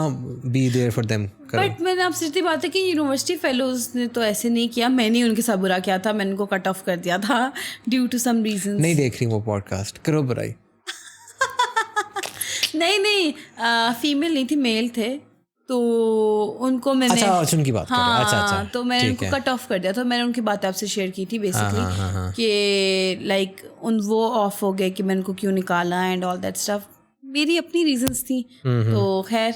बी देयर फॉर देम करो। बट मैंने आपसे सीधी बात है कि यूनिवर्सिटी फेलोज ने तो ऐसे नहीं किया, मैंने उनके साथ बुरा किया था, मैंने उनको कट ऑफ कर दिया था ड्यू टू सम रीजंस। नहीं देख रही वो पॉडकास्ट, करो बुराई। नहीं, फीमेल नहीं थी, मेल थे, तो उनको मैंने अच्छा उनकी बात कर रहे हैं। अच्छा तो मैंने उनको कट ऑफ कर दिया था। मैंने उनकी बात आपसे शेयर की थी बेसिकली कि लाइक वो ऑफ हो गए कि मैंने उनको क्यों निकाला एंड ऑल दैट स्टफ। मेरी अपनी रीजंस थी, तो खैर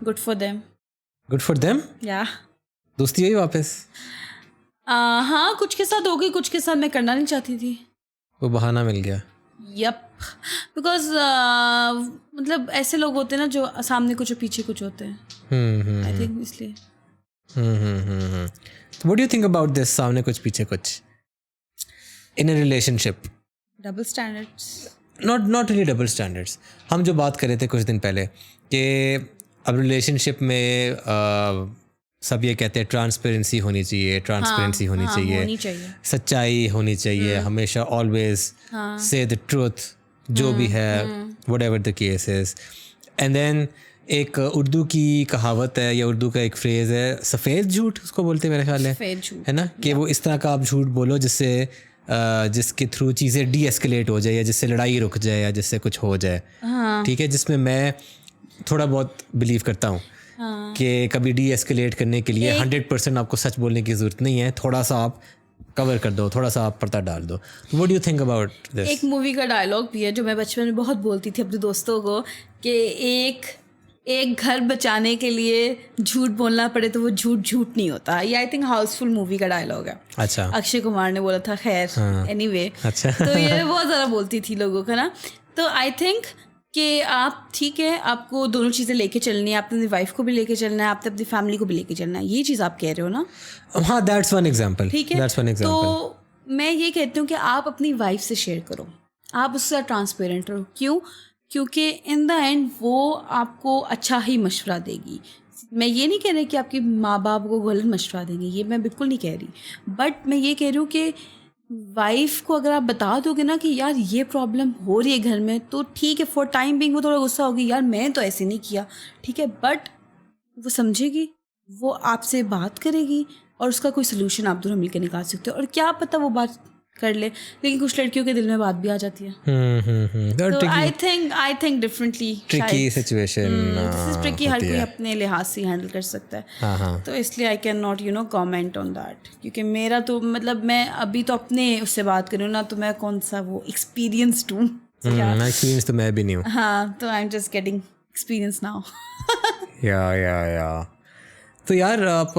गुड फॉर देम। या दोस्ती हुई वापस? हाँ, कुछ के साथ हो गई, कुछ के साथ मैं करना नहीं चाहती थी, वो बहाना मिल गया। यप, बिकॉज मतलब ऐसे लोग होते हैं ना जो सामने कुछ और पीछे कुछ होते हैं, आई थिंक इसलिए। What do you think about this, सामने कुछ पीछे कुछ in a relationship? Double standards? Not really double standards. हम जो बात कर रहे थे कुछ दिन पहले कि अब रिलेशनशिप में सब ये कहते हैं ट्रांसपेरेंसी होनी चाहिए, ट्रांसपेरेंसी होनी चाहिए, सच्चाई होनी चाहिए, हमेशा ऑलवेज से द ट्रूथ जो भी है, whatever the case is. And then एक उर्दू की कहावत है या उर्दू का एक फ्रेज़ है, सफ़ेद झूठ उसको बोलते हैं मेरे ख्याल है ना, कि वो इस तरह का आप झूठ बोलो जिससे जिसके थ्रू चीज़ें डी एस्केलेट हो जाए या जिससे लड़ाई रुक जाए या जिससे कुछ हो जाए। ठीक है, जिसमें मैं थोड़ा बहुत बिलीव करता हूँ कि कभी डी एस्केलेट करने के लिए 100% आपको सच बोलने की ज़रूरत नहीं है, थोड़ा सा आप कवर कर दो, थोड़ा सा आप पर्दा डाल दो. What do you think about this? एक मूवी का डायलॉग भी है जो मैं बचपन में बहुत बोलती थी अपने दोस्तों को कि एक घर बचाने के लिए झूठ बोलना पड़े तो वो झूठ नहीं होता. ये आई थिंक हाउसफुल मूवी का डायलॉग है. अच्छा. अक्षय कुमार ने बोला था. खैर एनीवे. अच्छा. तो ये बहुत ज़्यादा बोलती थी लोगों का ना. तो आई थिंक कि आप ठीक है, आपको दोनों चीज़ें लेके चलनी है. आपने अपनी वाइफ को भी लेके चलना है, आपने अपनी फैमिली को भी लेके चलना है. ये चीज़ आप कह रहे हो ना? हाँ, दैट्स वन एग्जांपल. ठीक है. तो मैं ये कहती हूँ कि आप अपनी वाइफ से शेयर करो, आप उसके साथ ट्रांसपेरेंट रहो. क्यों? क्योंकि इन द एंड वो आपको अच्छा ही मशवरा देगी. मैं ये नहीं कह रही कि आपके माँ बाप को गलत मशवरा देंगे, ये मैं बिल्कुल नहीं कह रही. बट मैं ये कह रही हूँ कि वाइफ को अगर आप बता दोगे ना कि यार ये प्रॉब्लम हो रही है घर में, तो ठीक है, फॉर टाइम बिंग वो थोड़ा गुस्सा होगी, यार मैंने तो ऐसे नहीं किया, ठीक है, बट वो समझेगी, वो आपसे बात करेगी और उसका कोई सोल्यूशन आप दोनों मिलकर निकाल सकते हो. और क्या पता वो बात कर ले, लेकिन कुछ लड़कियों के दिल में बात भी आ जाती है. तो I think differently tricky situation. This is tricky. हर कोई अपने लिहाज से हैंडल कर सकता है. तो इसलिए I can not comment on that. क्योंकि मेरा तो मतलब मैं अभी तो अपने उससे बात करूँ ना, तो मैं कौन सा वो एक्सपीरियंस्ड हूँ. एक्सपीरियंस तो मैं भी नहीं हूँ. हाँ, तो आई am just getting experience now. या तो यार आप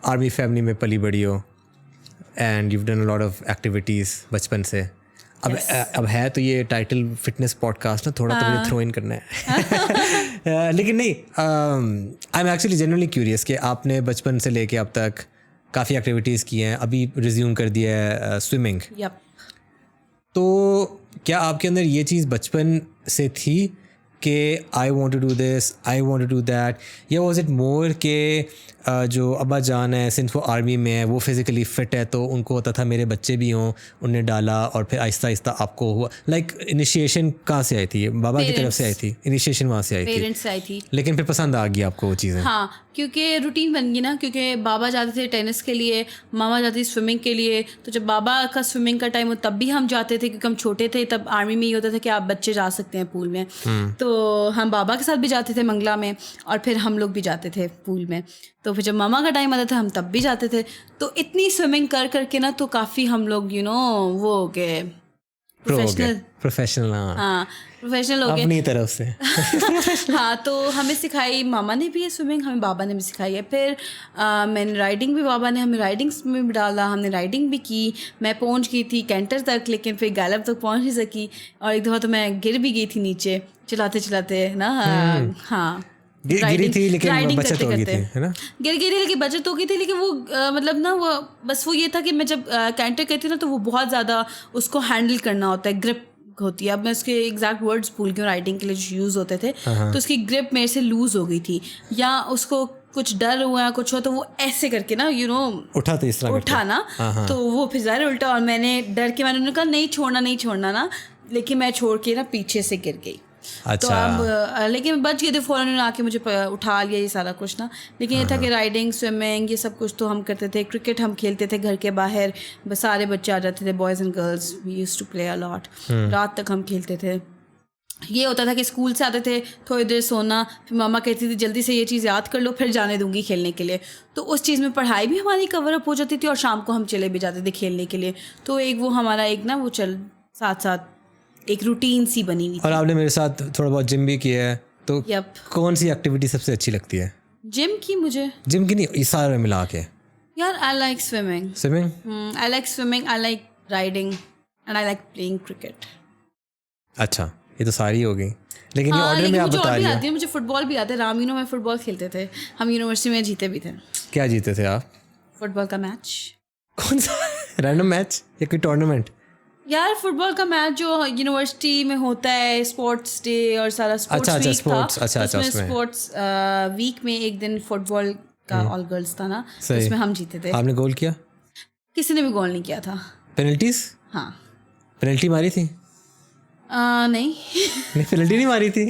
आर्मी फैमिली में पली बड़ी हो and you've done a lot of activities बचपन से. अब है तो ये टाइटल फिटनेस पॉडकास्ट ना, थोड़ा तो मुझे थ्रो इन करना है. लेकिन नहीं, I am actually generally curious कि आपने बचपन से लेके अब तक काफ़ी एक्टिविटीज़ की हैं. अभी रिज्यूम कर दिया है स्विमिंग. तो क्या आपके अंदर ये चीज़ बचपन से थी कि I want to do this, I want to do that, या वॉज इट मोर के जो अब्बा जान है, सिंस वो आर्मी में है, वो फिज़िकली फ़िट है, तो उनको होता था मेरे बच्चे भी हों, उनने डाला और फिर आहिस्ता आहिस्ता आपको हुआ. लाइक इनिशिएशन कहाँ से आई थी? बाबा की तरफ से आई थी इनिशिएशन? वहाँ से आई थी, पेरेंट्स से आई थी. लेकिन फिर पसंद आ गई आपको वो चीज़ें? हाँ, क्योंकि रूटीन बन गई ना. क्योंकि बाबा जाते थे टेनिस के लिए, मामा जाती थी स्विमिंग के लिए. तो जब बाबा का स्विमिंग का टाइम हो तब भी हम जाते थे, क्योंकि हम छोटे थे. तब आर्मी में ये होता था कि आप बच्चे जा सकते हैं पूल में. तो हम बाबा के साथ भी जाते थे मंगला में, और फिर हम लोग भी जाते थे पूल में. तो फिर जब मामा का टाइम आता था हम तब भी जाते थे. तो इतनी स्विमिंग कर करके ना, तो काफ़ी हम लोग वो हो गए प्रोफेशनल. हाँ, प्रोफेशनल हो गए अपनी तरफ से. हाँ, तो हमें सिखाई मामा ने भी है स्विमिंग, हमें बाबा ने भी सिखाई है. फिर मैंने राइडिंग भी, बाबा ने हमें राइडिंग्स में भी डाला, हमने राइडिंग भी की. मैं पहुंच गई थी कैंटर तक, लेकिन फिर गैलप तक पहुंच नहीं सकी. और एक दफ़ा तो मैं गिर भी गई थी नीचे चलाते चलाते ना. हाँ, गिरी थी लेकिन बचत हो गई थी, है ना? गिर गई थी लेकिन बचत हो गई थी. लेकिन वो मतलब ना, वो बस वो ये था कि मैं जब कैंटर कहती हूँ ना, तो वो बहुत ज़्यादा उसको हैंडल करना होता है, ग्रिप होती है. अब मैं उसके एग्जैक्ट वर्ड्स भूल गई हूँ, राइडिंग के लिए जो यूज़ होते थे. तो उसकी ग्रिप मेरे से लूज़ हो गई थी, या उसको कुछ डर हुआ, कुछ हो, तो वो ऐसे करके ना उठा, तो इस तरह उठा ना, तो वो फिर ज़्यादा उल्टा. और मैंने डर के मैंने कहा नहीं छोड़ना ना, लेकिन मैं छोड़ के ना पीछे से गिर गई. अच्छा. तो अब लेकिन बच गए थे, फ़ौरन उन्होंने आके मुझे उठा लिया, ये सारा कुछ ना. लेकिन ये था कि राइडिंग, स्विमिंग, ये सब कुछ तो हम करते थे. क्रिकेट हम खेलते थे घर के बाहर, बस सारे बच्चे आ जाते थे, boys and girls, we used to play a lot. रात तक हम खेलते थे. ये होता था कि स्कूल से आते थे, थोड़ी देर सोना, फिर मामा कहती थी जल्दी से ये चीज़ याद कर लो, फिर जाने दूंगी खेलने के लिए. तो उस चीज़ में पढ़ाई भी हमारी कवर अप हो जाती थी, और शाम को हम चले भी जाते थे खेलने के लिए. तो एक वो हमारा एक ना वो साथ साथ एक रूटीन सी बनी हुई. और आपने मेरे साथ थोड़ा बहुत जिम भी किया है, तो कौन सी एक्टिविटी सबसे अच्छी लगती है? जिम की मुझे, जिम की नहीं, इस सारे मिला के. यार I like swimming. I like swimming, I like riding, and I like playing cricket. अच्छा, ये तो सारी हो गई. लेकिन ये ऑर्डर में आप बता रही हैं. मुझे फुटबॉल भी आते. रामीनो में फुटबॉल खेलते थे हम, यूनिवर्सिटी में जीते भी थे. क्या जीते थे आप? फुटबॉल का मैच. कौन सा? रैंडम मैच या कोई टूर्नामेंट? यार फुटबॉल का मैच जो यूनिवर्सिटी में होता है, स्पोर्ट्स डे और सारा स्पोर्ट्स वीक स्पोर्ट्स, था. उसमें स्पोर्ट्स वीक में एक दिन फुटबॉल का ऑल गर्ल्स था ना, उसमें हम जीते थे. आपने गोल किया? किसी ने भी गोल नहीं किया था. पेनल्टीज? हाँ, पेनल्टी मारी थी? नहीं पेनल्टी नहीं मारी थी.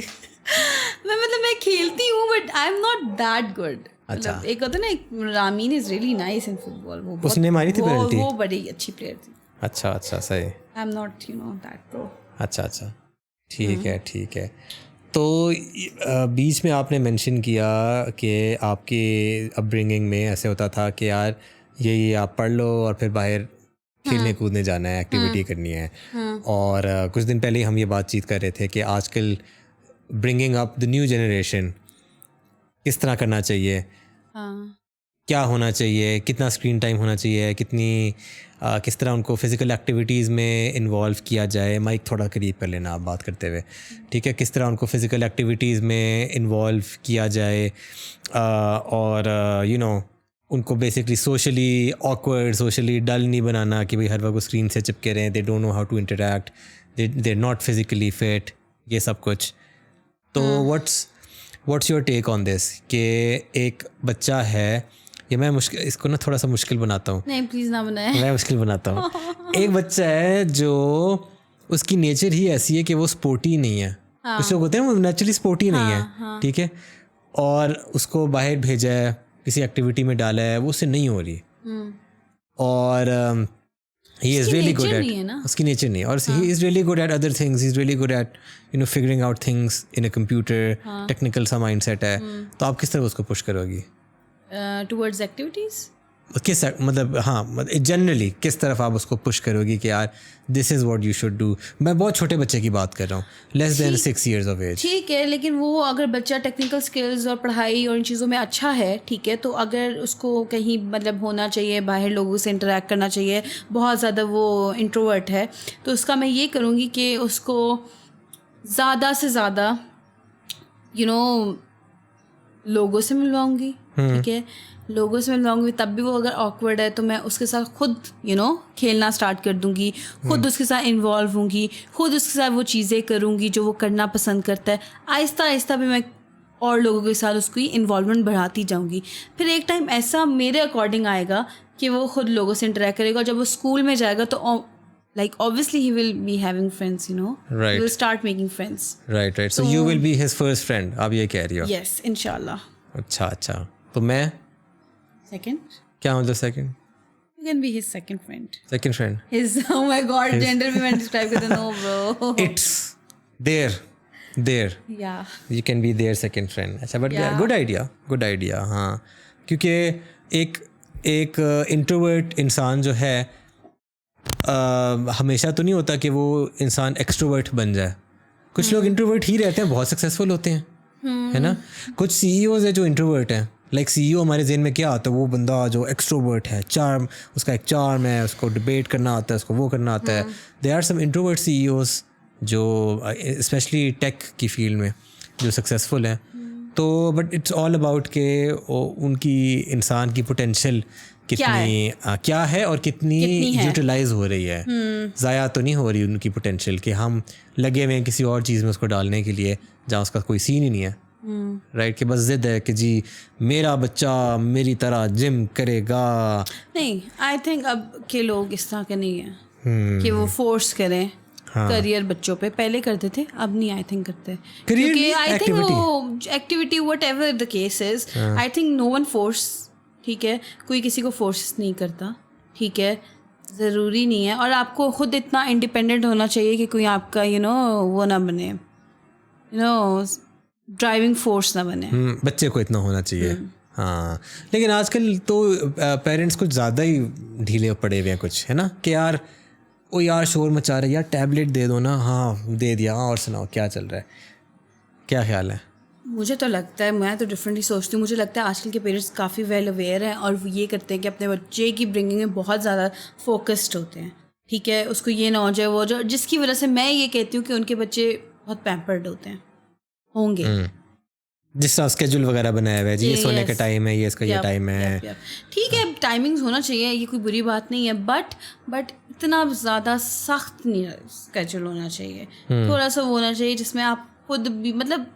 मैं खेलती हूँ, but I am not that good. अच्छा. एक होता ना, एक Ramin is really nice in football. वो उसने मारी थी पेनल्टी? वो बड़ी अच्छी प्लेयर थी. अच्छा, सही. I am not that pro. अच्छा, ठीक है. तो बीच में आपने मेंशन किया कि आपके अपब्रिंगिंग में ऐसे होता था कि यार ये आप पढ़ लो और फिर बाहर खेलने कूदने जाना है, एक्टिविटी करनी है। और कुछ दिन पहले हम ये बातचीत कर रहे थे कि आजकल bringing up the new generation किस तरह करना चाहिए, क्या होना चाहिए, कितना स्क्रीन टाइम होना चाहिए, किस तरह उनको फिज़िकल एक्टिविटीज़ में इन्वॉल्व किया जाए। माइक थोड़ा करीब कर लेना आप बात करते हुए, ठीक है। किस तरह उनको फिज़िकल एक्टिविटीज़ में इन्वॉल्व किया जाए और उनको बेसिकली सोशली ऑकवर्ड, सोशली डल नहीं बनाना कि भाई हर वक्त स्क्रीन से चिपके रहें। They don't know how to interact, they are not physically fit, ये सब कुछ। तो what's your take on this कि एक बच्चा है, ये मैं इसको ना थोड़ा सा मुश्किल बनाता हूँ। नहीं प्लीज़ ना बनाए। मैं मुश्किल बनाता हूँ। एक बच्चा है जो उसकी नेचर ही ऐसी है कि वो स्पोर्टी नहीं है। कुछ लोग होते हैं वो नेचुरली स्पोर्टी नहीं है, ठीक है। और उसको बाहर भेजा है, किसी एक्टिविटी में डाला है, वो उससे नहीं हो रही। और he is really good at, उसकी नेचर नहीं है, और he is really good at other things, he is really good at figuring out things in a computer, technical सा माइंडसेट है। तो आप किस तरह उसको पुश करोगी टुवर्ड्स एक्टिविटीज़? किस मतलब जनरली किस तरफ आप उसको पुश करोगी कि यार this is what you should do? मैं बहुत छोटे बच्चे की बात कर रहा हूँ, less than 6 years of age। ठीक है, लेकिन वो अगर बच्चा टेक्निकल स्किल्स और पढ़ाई और इन चीज़ों में अच्छा है, ठीक है, तो अगर उसको कहीं मतलब होना चाहिए, बाहर लोगों से इंटरेक्ट करना चाहिए, बहुत ज़्यादा वो इंट्रोवर्ट है, तो उसका मैं ये करूँगी कि उसको ज़्यादा से ज़्यादा लोगों से मिलवाऊँगी, ठीक है, लोगों से मिलवाऊंगी। तब भी वो अगर ऑकवर्ड है तो मैं उसके साथ खुद खेलना स्टार्ट कर दूंगी, खुद उसके साथ इन्वॉल्व होंगी, खुद उसके साथ वो चीज़ें करूंगी जो वो करना पसंद करता है। आहिस्ता आहिस्ता भी मैं और लोगों के साथ उसकी इन्वॉल्वमेंट बढ़ाती जाऊंगी। फिर एक टाइम ऐसा मेरे अकॉर्डिंग आएगा कि वो खुद लोगों से इंटरेक्ट करेगा। जब वो स्कूल में जाएगा तो like obviously he will be having friends, right, he will start making friends, right, so you will be his first friend, आप ये कह रही हो? yes, inshallah। अच्छा, तो मैं second? क्या मतलब second? You can be his second friend, his oh my god, gender भी मैं describe करता no bro, it's there yeah, you can be their second friend। अच्छा, but yeah, good idea हाँ, क्योंकि एक इंट्रोवर्ट इंसान जो है हमेशा तो नहीं होता कि वो इंसान एक्सट्रोवर्ट बन जाए। कुछ लोग इंट्रोवर्ट ही रहते हैं, बहुत सक्सेसफुल होते हैं, है ना। कुछ CEOs है जो इंट्रोवर्ट हैं। लाइक CEO हमारे ज़हन में क्या आता है? वो बंदा जो एक्सट्रोवर्ट है, चार्म, उसका एक चार्म है, उसको डिबेट करना आता है, उसको वो करना आता है। There are some introvert CEOs जो स्पेशली टेक की फील्ड में जो सक्सेसफुल हैं। तो बट इट्स ऑल अबाउट के उनकी इंसान की पोटेंशियल कितनी क्या है और कितनी यूटिलाइज हो रही है। ज़ाया तो नहीं हो रही उनकी पोटेंशियल कि हम लगे हुए हैं किसी और चीज़ में उसको डालने के लिए जहाँ उसका कोई सीन ही नहीं है, राइट। कि बस जिद है कि जी मेरा बच्चा मेरी तरह जिम करेगा। नहीं, आई थिंक अब के लोग इस तरह के नहीं हैं कि वो फोर्स करें करियर बच्चों पे। पहले करते थे, अब नहीं आई थिंक करते, क्योंकि आई थिंक वो activity whatever the case is, I think no one force, ठीक है, कोई किसी को फोर्स नहीं करता, ठीक है, ज़रूरी नहीं है। और आपको खुद इतना इंडिपेंडेंट होना चाहिए कि कोई आपका वो ना बने, ड्राइविंग फोर्स ना बने। बच्चे को इतना होना चाहिए। हाँ, लेकिन आजकल तो पेरेंट्स कुछ ज़्यादा ही ढीले पड़े हुए हैं कुछ, है ना, कि यार ओ यार शोर मचा रहे, यार टैबलेट दे दो ना। हाँ दे दिया, और सुनाओ क्या चल रहा है, क्या ख्याल है? मुझे तो लगता है, मैं तो डिफरेंटली सोचती हूँ, मुझे लगता है आजकल के पेरेंट्स काफ़ी वेल अवेयर हैं और वो ये करते हैं कि अपने बच्चे की ब्रिंगिंग में बहुत ज़्यादा फोकस्ड होते हैं, ठीक है। उसको ये ना हो जाए वो जो, जिसकी वजह से मैं ये कहती हूँ कि उनके बच्चे बहुत पैम्पर्ड होंगे। जिस तरह स्केड्यूल वगैरह बनाया हुआ है, जी ये सोने का टाइम है, ये इसका ये टाइम है, ठीक है, टाइमिंग्स होना चाहिए, ये कोई बुरी बात नहीं है, बट इतना ज़्यादा सख्त नहीं स्केड्यूल होना चाहिए। थोड़ा सा वो होना चाहिए जिसमें आप खुद भी, मतलब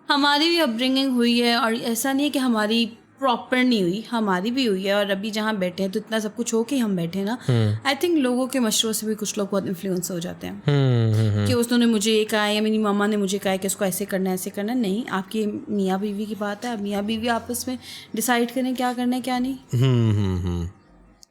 हमारी भी अपब्रिंगिंग हुई है और ऐसा नहीं है कि हमारी प्रॉपर नहीं हुई, हमारी भी हुई है। और अभी जहाँ बैठे हैं तो इतना सब कुछ हो के हम बैठे हैं ना। आई थिंक लोगों के मशवरों से भी कुछ लोग बहुत इन्फ्लुएंस हो जाते हैं कि उसने मुझे ये कहा या मेरी मामा ने मुझे कहा कि उसको ऐसे करना है, ऐसे करना है। नहीं, आपकी मियाँ बीवी की बात है, मियाँ बीवी आपस में डिसाइड करें क्या करना है क्या नहीं।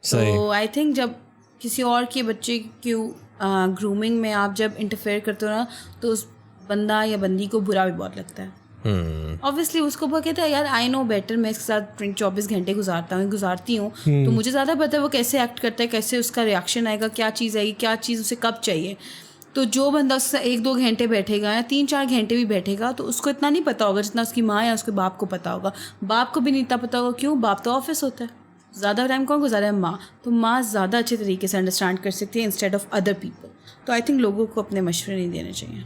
तो आई थिंक जब किसी और के बच्चे की ग्रूमिंग में आप जब इंटरफेयर करते हो ना, तो उस बंदा या बंदी को बुरा भी बहुत लगता है। ऑब्वियसली उसको वो कहता है यार आई नो बेटर, मैं इसके साथ 24 घंटे गुजारती हूँ तो मुझे ज़्यादा पता है वो कैसे एक्ट करता है, कैसे उसका रिएक्शन आएगा, क्या चीज़ आएगी, क्या चीज़ उसे कब चाहिए। तो जो बंदा उससे 1-2 घंटे बैठेगा या 3-4 घंटे भी बैठेगा तो उसको इतना नहीं पता होगा जितना उसकी माँ या उसके बाप को पता होगा। बाप को भी नहीं इतना पता होगा, क्यों? बाप तो ऑफिस होता है, ज़्यादा टाइम कौन गुजारा है? माँ। तो माँ ज़्यादा अच्छे तरीके से अंडरस्टैंड कर सकती है इंस्टेड ऑफ अदर पीपल। तो आई थिंक लोगों को अपने मशवरे नहीं देने चाहिए।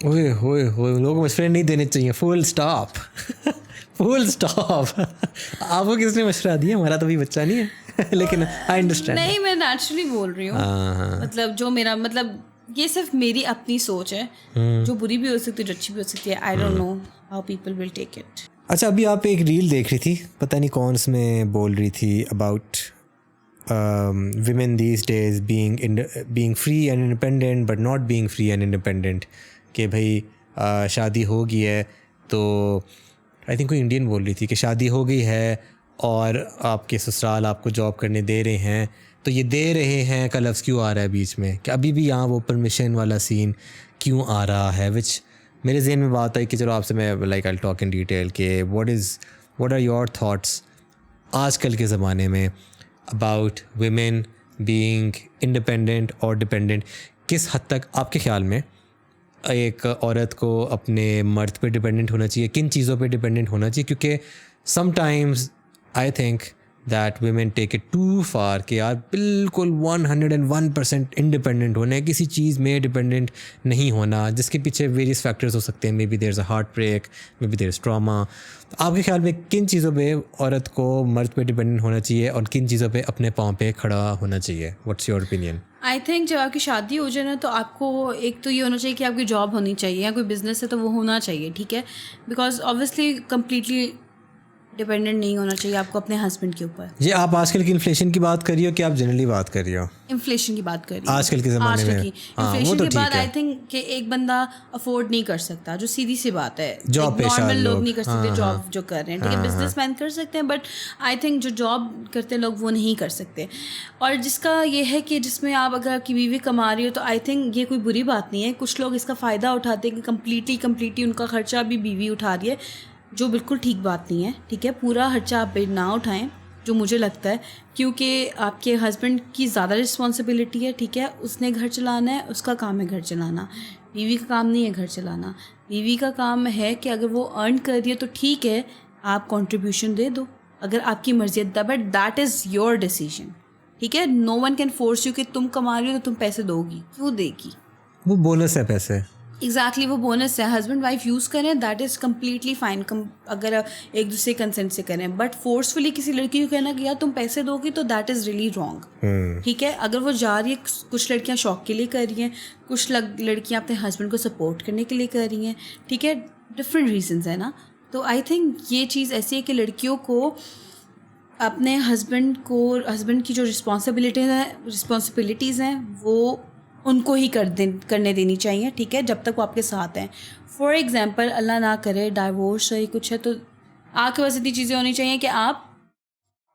ओए होए होए, लोगों को मशवरे नहीं देने चाहिए, फुल स्टॉप। Full stop. आपको किसने मशवरा दिया? हमारा तो भी बच्चा नहीं है। लेकिन आई अंडरस्टैंड। नहीं, मैं नेचुरली बोल रही हूँ, मतलब जो मेरा मतलब ये सिर्फ मेरी अपनी सोच है, जो बुरी भी हो सकती है, जो अच्छी भी हो सकती है। I don't know how people will take it. अच्छा, अभी आप एक रील देख रही थी, पता नहीं कौन उसमें बोल रही थी about women these days being free and independent but not being free and independent, कि भाई शादी हो गई है तो आई थिंक कोई इंडियन बोल रही थी कि शादी हो गई है और आपके ससुराल आपको जॉब करने दे रहे हैं, तो ये दे रहे हैं का लफ्ज़ क्यों आ रहा है बीच में, कि अभी भी यहाँ वो परमिशन वाला सीन क्यों आ रहा है। विच मेरे जहन में बात आई कि चलो आपसे मैं like I talk in detail कि व्हाट आर योर थॉट्स आजकल के ज़माने में अबाउट women being independent और डिपेंडेंट। किस हद तक आपके ख़्याल में एक औरत को अपने मर्द पे डिपेंडेंट होना चाहिए, किन चीज़ों पे डिपेंडेंट होना चाहिए? क्योंकि sometimes I think that women take it too far कि यार बिल्कुल 101% इंडिपेंडेंट होना है, किसी चीज़ में डिपेंडेंट नहीं होना, जिसके पीछे वेरियस फैक्टर्स हो सकते हैं। Maybe there is a heartbreak, maybe there is trauma. आपके ख्याल में किन चीज़ों पे औरत को मर्द पे डिपेंडेंट होना चाहिए और किन चीज़ों पे अपने पाँव पे खड़ा होना चाहिए? What's your opinion? I think जब आपकी शादी हो जाए ना तो आपको एक तो ये होना चाहिए कि आपकी जॉब होनी चाहिए या कोई बिजनेस है तो वो होना चाहिए, ठीक है? बिकॉज ऑब्वियसली कम्प्लीटली डिपेंडेंट नहीं होना चाहिए आपको अपने हस्बैंड के ऊपर। ये आप आजकल की इन्फ्लेशन की बात कर रही हो कि आप जनरली बात कर रही हो? इन्फ्लेशन की बात कर रही हूँ आजकल के ज़माने में। इन्फ्लेशन के बाद आई थिंक कि एक बंदा अफोर्ड नहीं कर सकता, जो सीधी सी बात है। जॉब नॉर्मल लोग नहीं कर सकते जॉब जो कर रहे हैं, ठीक है? बिजनेसमैन कर सकते हैं, बट आई थिंक जो जॉब करते हैं लोग वो नहीं कर सकते। और जिसका ये है कि जिसमें आप अगर आपकी बीवी कमा रही हो तो आई थिंक ये कोई बुरी बात नहीं है। कुछ लोग इसका फ़ायदा उठाते हैं कि कम्प्लीटली उनका खर्चा भी बीवी उठा रही है, जो बिल्कुल ठीक बात नहीं है, ठीक है? पूरा खर्चा आप ना उठाएं, जो मुझे लगता है, क्योंकि आपके हस्बैंड की ज़्यादा रिस्पॉन्सिबिलिटी है, ठीक है? उसने घर चलाना है, उसका काम है घर चलाना। बीवी का काम नहीं है घर चलाना। बीवी का काम है कि अगर वो अर्न कर रही है तो ठीक है, आप कंट्रीब्यूशन दे दो अगर आपकी मर्जी है, but that is your decision, ठीक है? No one can force you कि तुम कमा रही हो तो तुम पैसे दोगी, क्यों देगी? वो बोनस है पैसे। एग्जैक्टली वो बोनस है। हस्बैंड वाइफ यूज़ करें दैट इज़ कम्प्लीटली फाइन, अगर एक दूसरे कंसेंट से करें। बट फोर्सफुली किसी लड़की को कहना कि यार तुम पैसे दोगी तो दैट इज़ रियली रॉन्ग, ठीक है? अगर वो जा रही है, कुछ लड़कियां शौक के लिए कर रही हैं, कुछ लड़कियां अपने हस्बैंड को सपोर्ट करने के लिए कर रही हैं, ठीक है? डिफरेंट रीजंस है ना। तो आई थिंक ये चीज़ ऐसी है कि लड़कियों को अपने हस्बैंड की जो रिस्पॉन्सिबिलिटीज़ हैं वो उनको ही करने देनी चाहिए, ठीक है? जब तक वो आपके साथ हैं। फॉर एग्जांपल अल्लाह ना करे डाइवोर्स है कुछ है तो आपके पास इतनी चीज़ें होनी चाहिए कि आप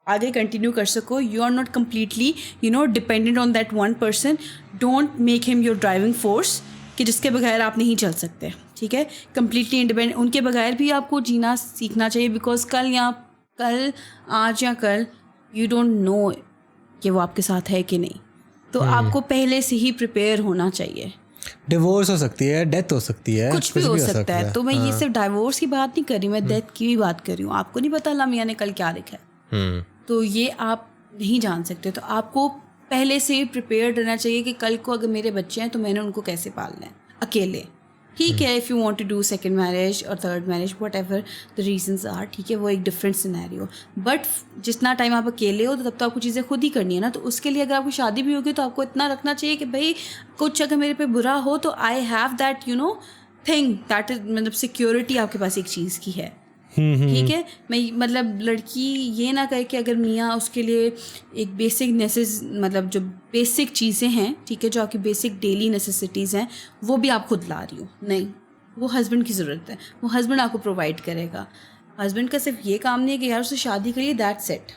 आगे कंटिन्यू कर सको। You are not completely dependent on that one person. Don't make him your driving force कि जिसके बगैर आप नहीं चल सकते, ठीक है? कम्प्लीटली इंडिपेंडेंट उनके बगैर भी आपको जीना सीखना चाहिए, बिकॉज आज या कल यू डोंट नो कि वो आपके साथ है कि नहीं। तो आपको पहले से ही प्रिपेयर होना चाहिए। डिवोर्स हो सकती है, डेथ हो सकती है, कुछ भी हो सकता है। तो मैं ये सिर्फ डाइवोर्स की बात नहीं कर रही, मैं डेथ की भी बात कर रही हूँ। आपको नहीं पता अल्लाह मियां ने कल क्या लिखा है, तो ये आप नहीं जान सकते। तो आपको पहले से ही प्रिपेयर रहना चाहिए कि कल को अगर मेरे बच्चे हैं तो मैंने उनको कैसे पालना है अकेले, ठीक है? If you want to do second marriage और third marriage whatever the reasons are, ठीक है? वो एक डिफरेंट सिनेरियो। बट जितना टाइम आप अकेले हो तो तब तो आपको चीज़ें खुद ही करनी है ना। तो उसके लिए अगर आपकी शादी भी होगी तो आपको इतना रखना चाहिए कि भाई कुछ अगर मेरे पे बुरा हो तो I have that thing that is, मतलब सिक्योरिटी आपके पास एक चीज़ की है, ठीक है? मैं मतलब लड़की ये ना कहे कि अगर मियाँ उसके लिए एक बेसिक मतलब जो बेसिक चीज़ें हैं, ठीक है, जो आपकी बेसिक डेली नेसेसिटीज़ हैं वो भी आप खुद ला रही हो, नहीं, वो हस्बैंड की ज़रूरत है, वो हस्बैंड आपको प्रोवाइड करेगा। हस्बैंड का सिर्फ ये काम नहीं है कि यार उससे शादी करिए दैट्स इट,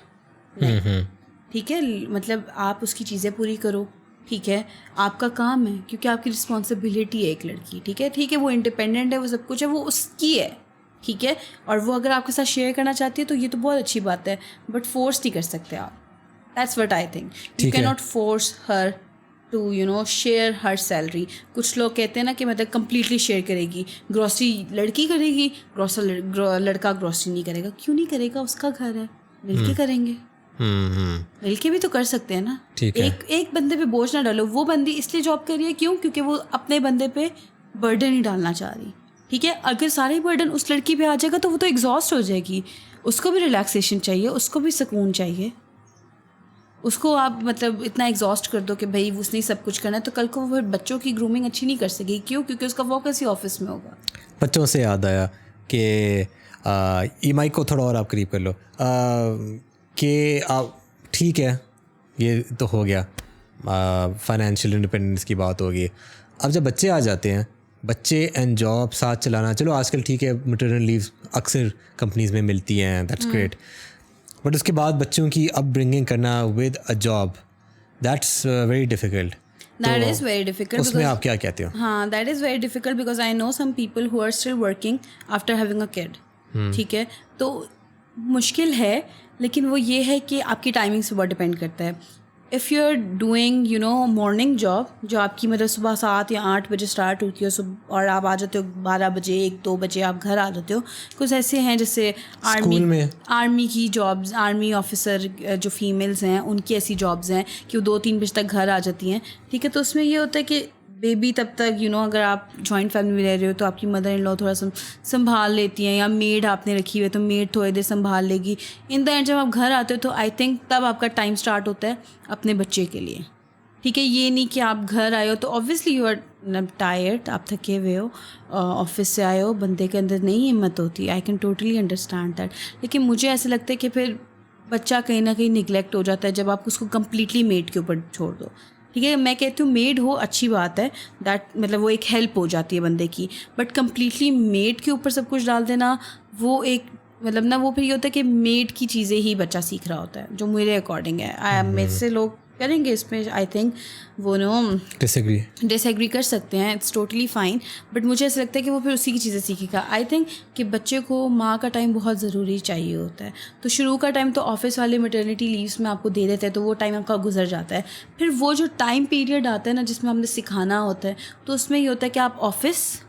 नहीं, ठीक है? मतलब आप उसकी चीज़ें पूरी करो, ठीक है? आपका काम है, क्योंकि आपकी रिस्पॉन्सिबिलिटी है एक लड़की, ठीक है? वो इंडिपेंडेंट है, वो सब कुछ है, वो उसकी है, ठीक है, और वो अगर आपके साथ शेयर करना चाहती है तो ये तो बहुत अच्छी बात है, बट फोर्स नहीं कर सकते आप. That's what I think. You can not force her to share her salary. कुछ लोग कहते हैं ना कि मतलब कंप्लीटली शेयर करेगी. ग्रॉसरी लड़की करेगी, लड़का ग्रॉसरी नहीं करेगा. क्यों नहीं करेगा? उसका घर है, मिलके करेंगे. मिलके भी तो कर सकते हैं ना. एक बंदे पे बोझ ना डालो. वो बंदी इसलिए जॉब कर रही है, क्यों? क्योंकि वो अपने बंदे पे बर्डन ही डालना चाह रही. ठीक है, अगर सारे बर्डन उस लड़की पे आ जाएगा तो वो तो एग्जॉस्ट हो जाएगी. उसको भी रिलैक्सेशन चाहिए, उसको भी सुकून चाहिए. उसको आप मतलब इतना एग्जॉस्ट कर दो कि भाई उसने सब कुछ करना है, तो कल को वो बच्चों की ग्रूमिंग अच्छी नहीं कर सकेगी. क्यों? क्योंकि उसका फोकस ही ऑफिस में होगा. बच्चों से याद आया कि ई माइक को थोड़ा और आप करीब कर लो कि आप ठीक है, ये तो हो गया, फाइनेंशियल इंडिपेंडेंस की बात होगी. अब जब बच्चे आ जाते हैं, बच्चे एंड जॉब साथ चलाना, चलो आजकल ठीक है, मैटरनिटी लीव अक्सर कंपनीज में मिलती हैं, दैट्स ग्रेट. बट उसके बाद बच्चों की अपब्रिंगिंग करना with a job, that's very difficult. That is very difficult. उसमें आप क्या कहते हो? हाँ, that is very difficult because I know some people who are still working after having a kid. ठीक है, तो मुश्किल है, लेकिन वो ये है कि आपकी टाइमिंग से बहुत डिपेंड करता है. If you are doing morning job, जो आपकी मतलब सुबह 7 या 8 बजे स्टार्ट होती है सुबह, और आप आ जाते हो 12 बजे 1-2 बजे आप घर आ जाते हो. कुछ ऐसे हैं जैसे आर्मी की जॉब्स, आर्मी ऑफिसर जो फीमेल्स हैं उनकी ऐसी जॉब्स हैं कि वो 2-3 बजे तक घर आ जाती हैं. ठीक है, तो उसमें ये होता है कि बेबी तब तक अगर आप जॉइंट फैमिली में रह रहे हो तो आपकी मदर इन लॉ थोड़ा संभाल लेती हैं, या मेड आपने रखी हुई है तो मेड थोड़ी देर संभाल लेगी. इन द एंड जब आप घर आते हो तो आई थिंक तब आपका टाइम स्टार्ट होता है अपने बच्चे के लिए. ठीक है, ये नहीं कि आप घर आए हो तो ऑब्वियसली यू आर टायर्ड, आप थके हुए हो, ऑफिस से आए हो, बंदे के अंदर नहीं हिम्मत होती. I can totally understand that. लेकिन मुझे ऐसा लगता है कि फिर बच्चा कहीं ना कहीं निगलेक्ट हो जाता है जब आप उसको कम्प्लीटली मेड के ऊपर छोड़ दो. ठीक है, मैं कहती हूँ मेड हो अच्छी बात है, दैट मतलब वो एक हेल्प हो जाती है बंदे की. बट कम्प्लीटली मेड के ऊपर सब कुछ डाल देना, वो एक मतलब ना, वो फिर ये होता है कि मेड की चीज़ें ही बच्चा सीख रहा होता है, जो मेरे अकॉर्डिंग है. मेरे से लोग करेंगे इसमें आई थिंक वो डिसएग्री कर सकते हैं, इट्स टोटली फाइन. बट मुझे ऐसा लगता है कि वो फिर उसी की चीज़ें सीखेगा. आई थिंक कि बच्चे को माँ का टाइम बहुत ज़रूरी चाहिए होता है. तो शुरू का टाइम तो ऑफिस वाले मैटरनिटी लीव्स में आपको दे देते हैं, तो वो टाइम आपका गुजर जाता है. फिर वो जो टाइम पीरियड आता है ना जिसमें हमने सिखाना होता है, तो उसमें ये होता है कि आप ऑफिस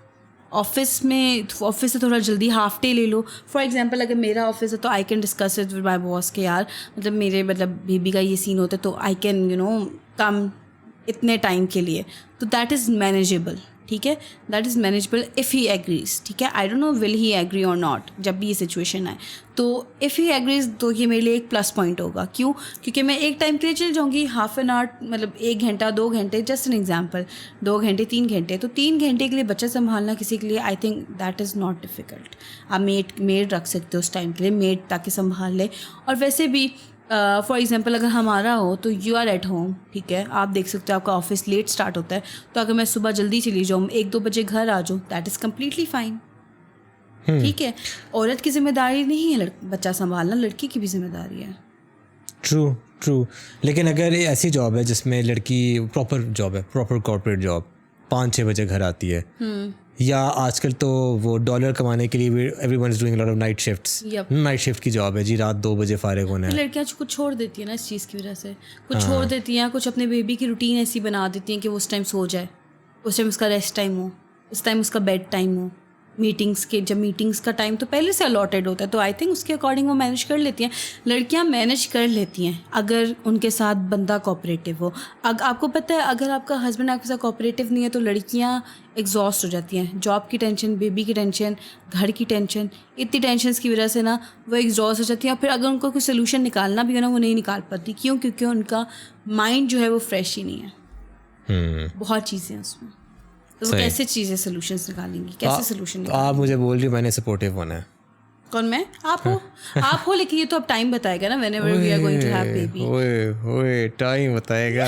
से थोड़ा जल्दी हाफ डे ले लो. फॉर एग्जांपल अगर मेरा ऑफिस है तो I can discuss it with my boss के यार मतलब मेरे बेबी का ये सीन होता है तो आई कैन कम इतने टाइम के लिए, तो दैट इज़ मैनेजेबल. ठीक है, that is manageable if he agrees. ठीक है, I don't know will he agree or not. जब भी ये सिचुएशन आए तो इफ़ ही एग्रीज तो ये मेरे लिए एक प्लस पॉइंट होगा. क्यों? क्योंकि मैं एक टाइम के लिए चल जाऊँगी, हाफ एन आवर मतलब 1 घंटा 2 घंटे, जस्ट एन एग्जाम्पल 2 घंटे 3 घंटे, तो 3 घंटे के लिए बच्चा संभालना किसी के लिए आई think that is not difficult. आप मेड रख सकते हो उस टाइम के लिए, मेड ताकि संभाल ले. और वैसे भी फॉर एग्जांपल अगर हमारा हो तो यू आर एट होम. ठीक है, आप देख सकते हो आपका ऑफिस लेट स्टार्ट होता है, तो अगर मैं सुबह जल्दी चली जाऊँ 1-2 बजे घर आ जाऊँ, दैट इज़ कम्प्लीटली फाइन. ठीक है, औरत की जिम्मेदारी नहीं है बच्चा संभालना, लड़की की भी जिम्मेदारी है. ट्रू. लेकिन अगर ये ऐसी जॉब है जिसमें लड़की प्रॉपर जॉब है, प्रॉपर कॉर्पोरेट जॉब, 5-6 बजे घर आती है, या आजकल तो वो डॉलर कमाने के लिए everyone is doing lot of night shifts. Night shift की जॉब है जी, रात 2 बजे फारिग होना है. लड़कियां कुछ छोड़ देती है ना इस चीज़ की वजह से, कुछ छोड़ देती हैं, कुछ अपने बेबी की रूटीन ऐसी बना देती हैं कि वो उस टाइम सो जाए, उस टाइम उसका रेस्ट टाइम हो, उस टाइम उसका बेड टाइम हो. जब मीटिंग्स का टाइम तो पहले से अलॉटेड होता है, तो आई थिंक उसके अकॉर्डिंग वो मैनेज कर लेती हैं. लड़कियां मैनेज कर लेती हैं अगर उनके साथ बंदा कोऑपरेटिव हो. आपको पता है अगर आपका हस्बैंड आपके साथ कोऑपरेटिव नहीं है तो लड़कियां एग्जॉस्ट हो जाती हैं. जॉब की टेंशन, बेबी की टेंशन, घर की टेंशन, इतनी टेंशन की वजह से ना वो एग्जॉस्ट हो जाती हैं. और फिर अगर उनको कोई सोल्यूशन निकालना भी है ना, वो नहीं निकाल पाती. क्यों? क्योंकि उनका माइंड जो है वो फ्रेश ही नहीं है. बहुत चीज़ें हैं उसमें, तो वो कैसे चीज़ें सोल्यूशंस निकालेंगी, कैसे सोल्यूशन आप मुझे बोल रही हो मैंने सपोर्टिव होना है. कौन? मैं? आप हो लेकिन ये तो अब टाइम बताएगा ना, whenever we are going to have baby. ओए टाइम बताएगा.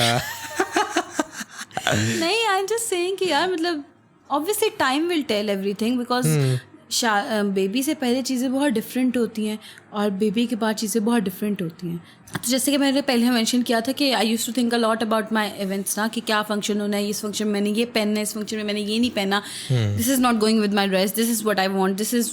नहीं, आई एम जस्ट सेइंग कि यार मतलब obviously time will tell everything, because baby से पहले चीज़ें बहुत डिफरेंट होती हैं और बेबी के बाद चीज़ें बहुत डिफरेंट होती हैं. तो जैसे कि मैंने पहले मेंशन किया था कि I used to think a lot about my events ना, कि क्या फंक्शन होना है, इस फंक्शन में मैंने ये पहनना है, इस फंक्शन में मैंने ये नहीं पहना, this is not going with my dress, this is what I want, this is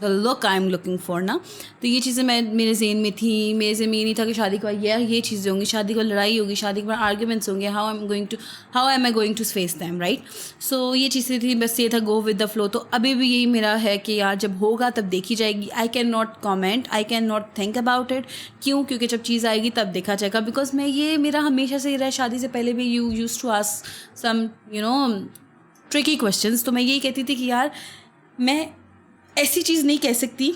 the look I am looking for ना, तो ये चीज़ें मेरे ज़हन में थी. मेरे ज़हन में ये नहीं था कि शादी के बाद ये चीज़ें होंगी, शादी के बाद लड़ाई होगी, शादी के बाद आर्ग्यूमेंट्स होंगे, how am I going to face them, right. So ये चीज़ें थी, बस ये था गो विद द फ्लो. तो अभी भी यही मेरा है कि यार जब होगा तब देखी जाएगी. I can not comment, I can not think about it. क्यों? क्योंकि जब चीज़ आएगी तब देखा जाएगा. बिकॉज ये मेरा हमेशा से ही रहा है, शादी से पहले भी you use to ask some tricky questions. तो मैं यही कहती थी कि यार मैं ऐसी चीज़ नहीं कह सकती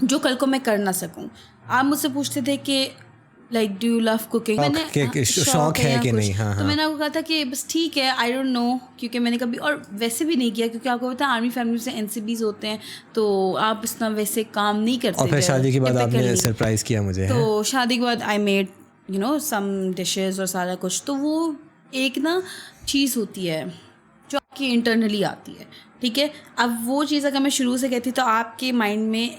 जो कल को मैं कर ना सकूं. आप मुझसे पूछते थे कि like do you love cooking, मैंने शौक है कि नहीं. हाँ, तो मैंने आपको कहा था कि बस ठीक है, आई डोंट नो, क्योंकि मैंने कभी और वैसे भी नहीं किया, क्योंकि आपको पता है आर्मी फैमिली से NCBs होते हैं तो आप इतना वैसे काम नहीं करते. और फिर शादी के बाद आपने सरप्राइज किया मुझे. तो शादी के बाद आई मेड सम डिशेस और सारा कुछ. तो वो एक ना चीज़ होती है जो आपकी इंटरनली आती है, ठीक है. अब वो चीज़ अगर मैं शुरू से कहती तो आपके माइंड में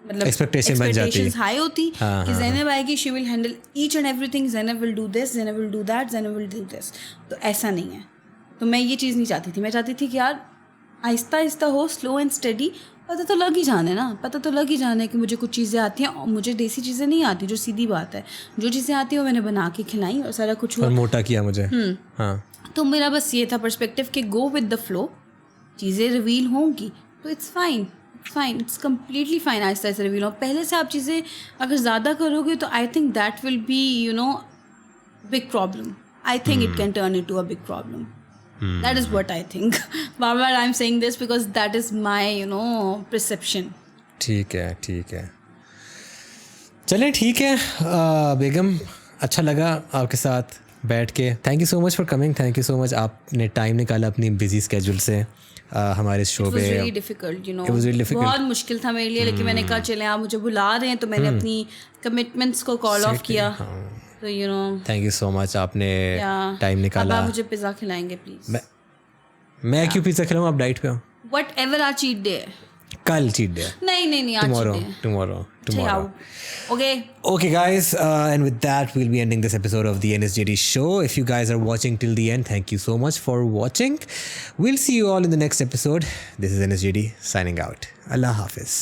मतलब एक्सपेक्टेशंस हाई होती कि ज़ैनब आएगी, she will handle each and everything, Zainab will do this, Zainab will do that, Zainab will do this. तो ऐसा नहीं है. तो मैं ये चीज़ नहीं चाहती थी. मैं चाहती थी कि यार आहिस्ता आहिस्ता हो, स्लो एंड स्टडी. पता तो लग ही जाने ना, पता तो लग ही जाने कि मुझे कुछ चीज़ें आती हैं और मुझे देसी चीज़ें नहीं आती, जो सीधी बात है. जो चीज़ें आती हैं वो मैंने बना के खिलाई और सारा कुछ हुआ. और मोटा किया मुझे. हाँ. तो मेरा बस ये था पर्सपेक्टिव कि गो विद द फ्लो. चीज़ें रिवील होंगी तो it's fine, it's completely fine. Aahista Aahista reveal हो. पहले से आप चीज़ें अगर ज़्यादा करोगे तो I think that will be big problem. I think it can turn into a big problem. That is what I think. Bar I'm saying this because that is my perception. ठीक है. चलें ठीक है बेगम, अच्छा लगा आपके साथ बैठ के. Thank you so much for coming. Thank you so much, आपने टाइम निकाला अपनी बिजी स्केड्यूल से हमारे शो पे. It was really difficult, बहुत मुश्किल था मेरे लिए, लेकिन मैंने कहा चलें आप मुझे बुला रहे हैं तो मैंने अपनी कमिटमेंट्स को कॉल ऑफ किया. तो थैंक यू सो मच, आपने टाइम निकाला. आप मुझे पिज़्ज़ा खिलाएंगे प्लीज. मैं क्यों पिज़्ज़ा खिलाऊं, आप डाइट पे हो. Whatever our cheat day है. कल चीट डे. नहीं tomorrow. Okay guys, and with that we'll be ending this episode of the NSJD show. If you guys are watching till the end, thank you so much for watching. We'll see you all in the next episode. This is NSJD signing out. Allah Hafiz.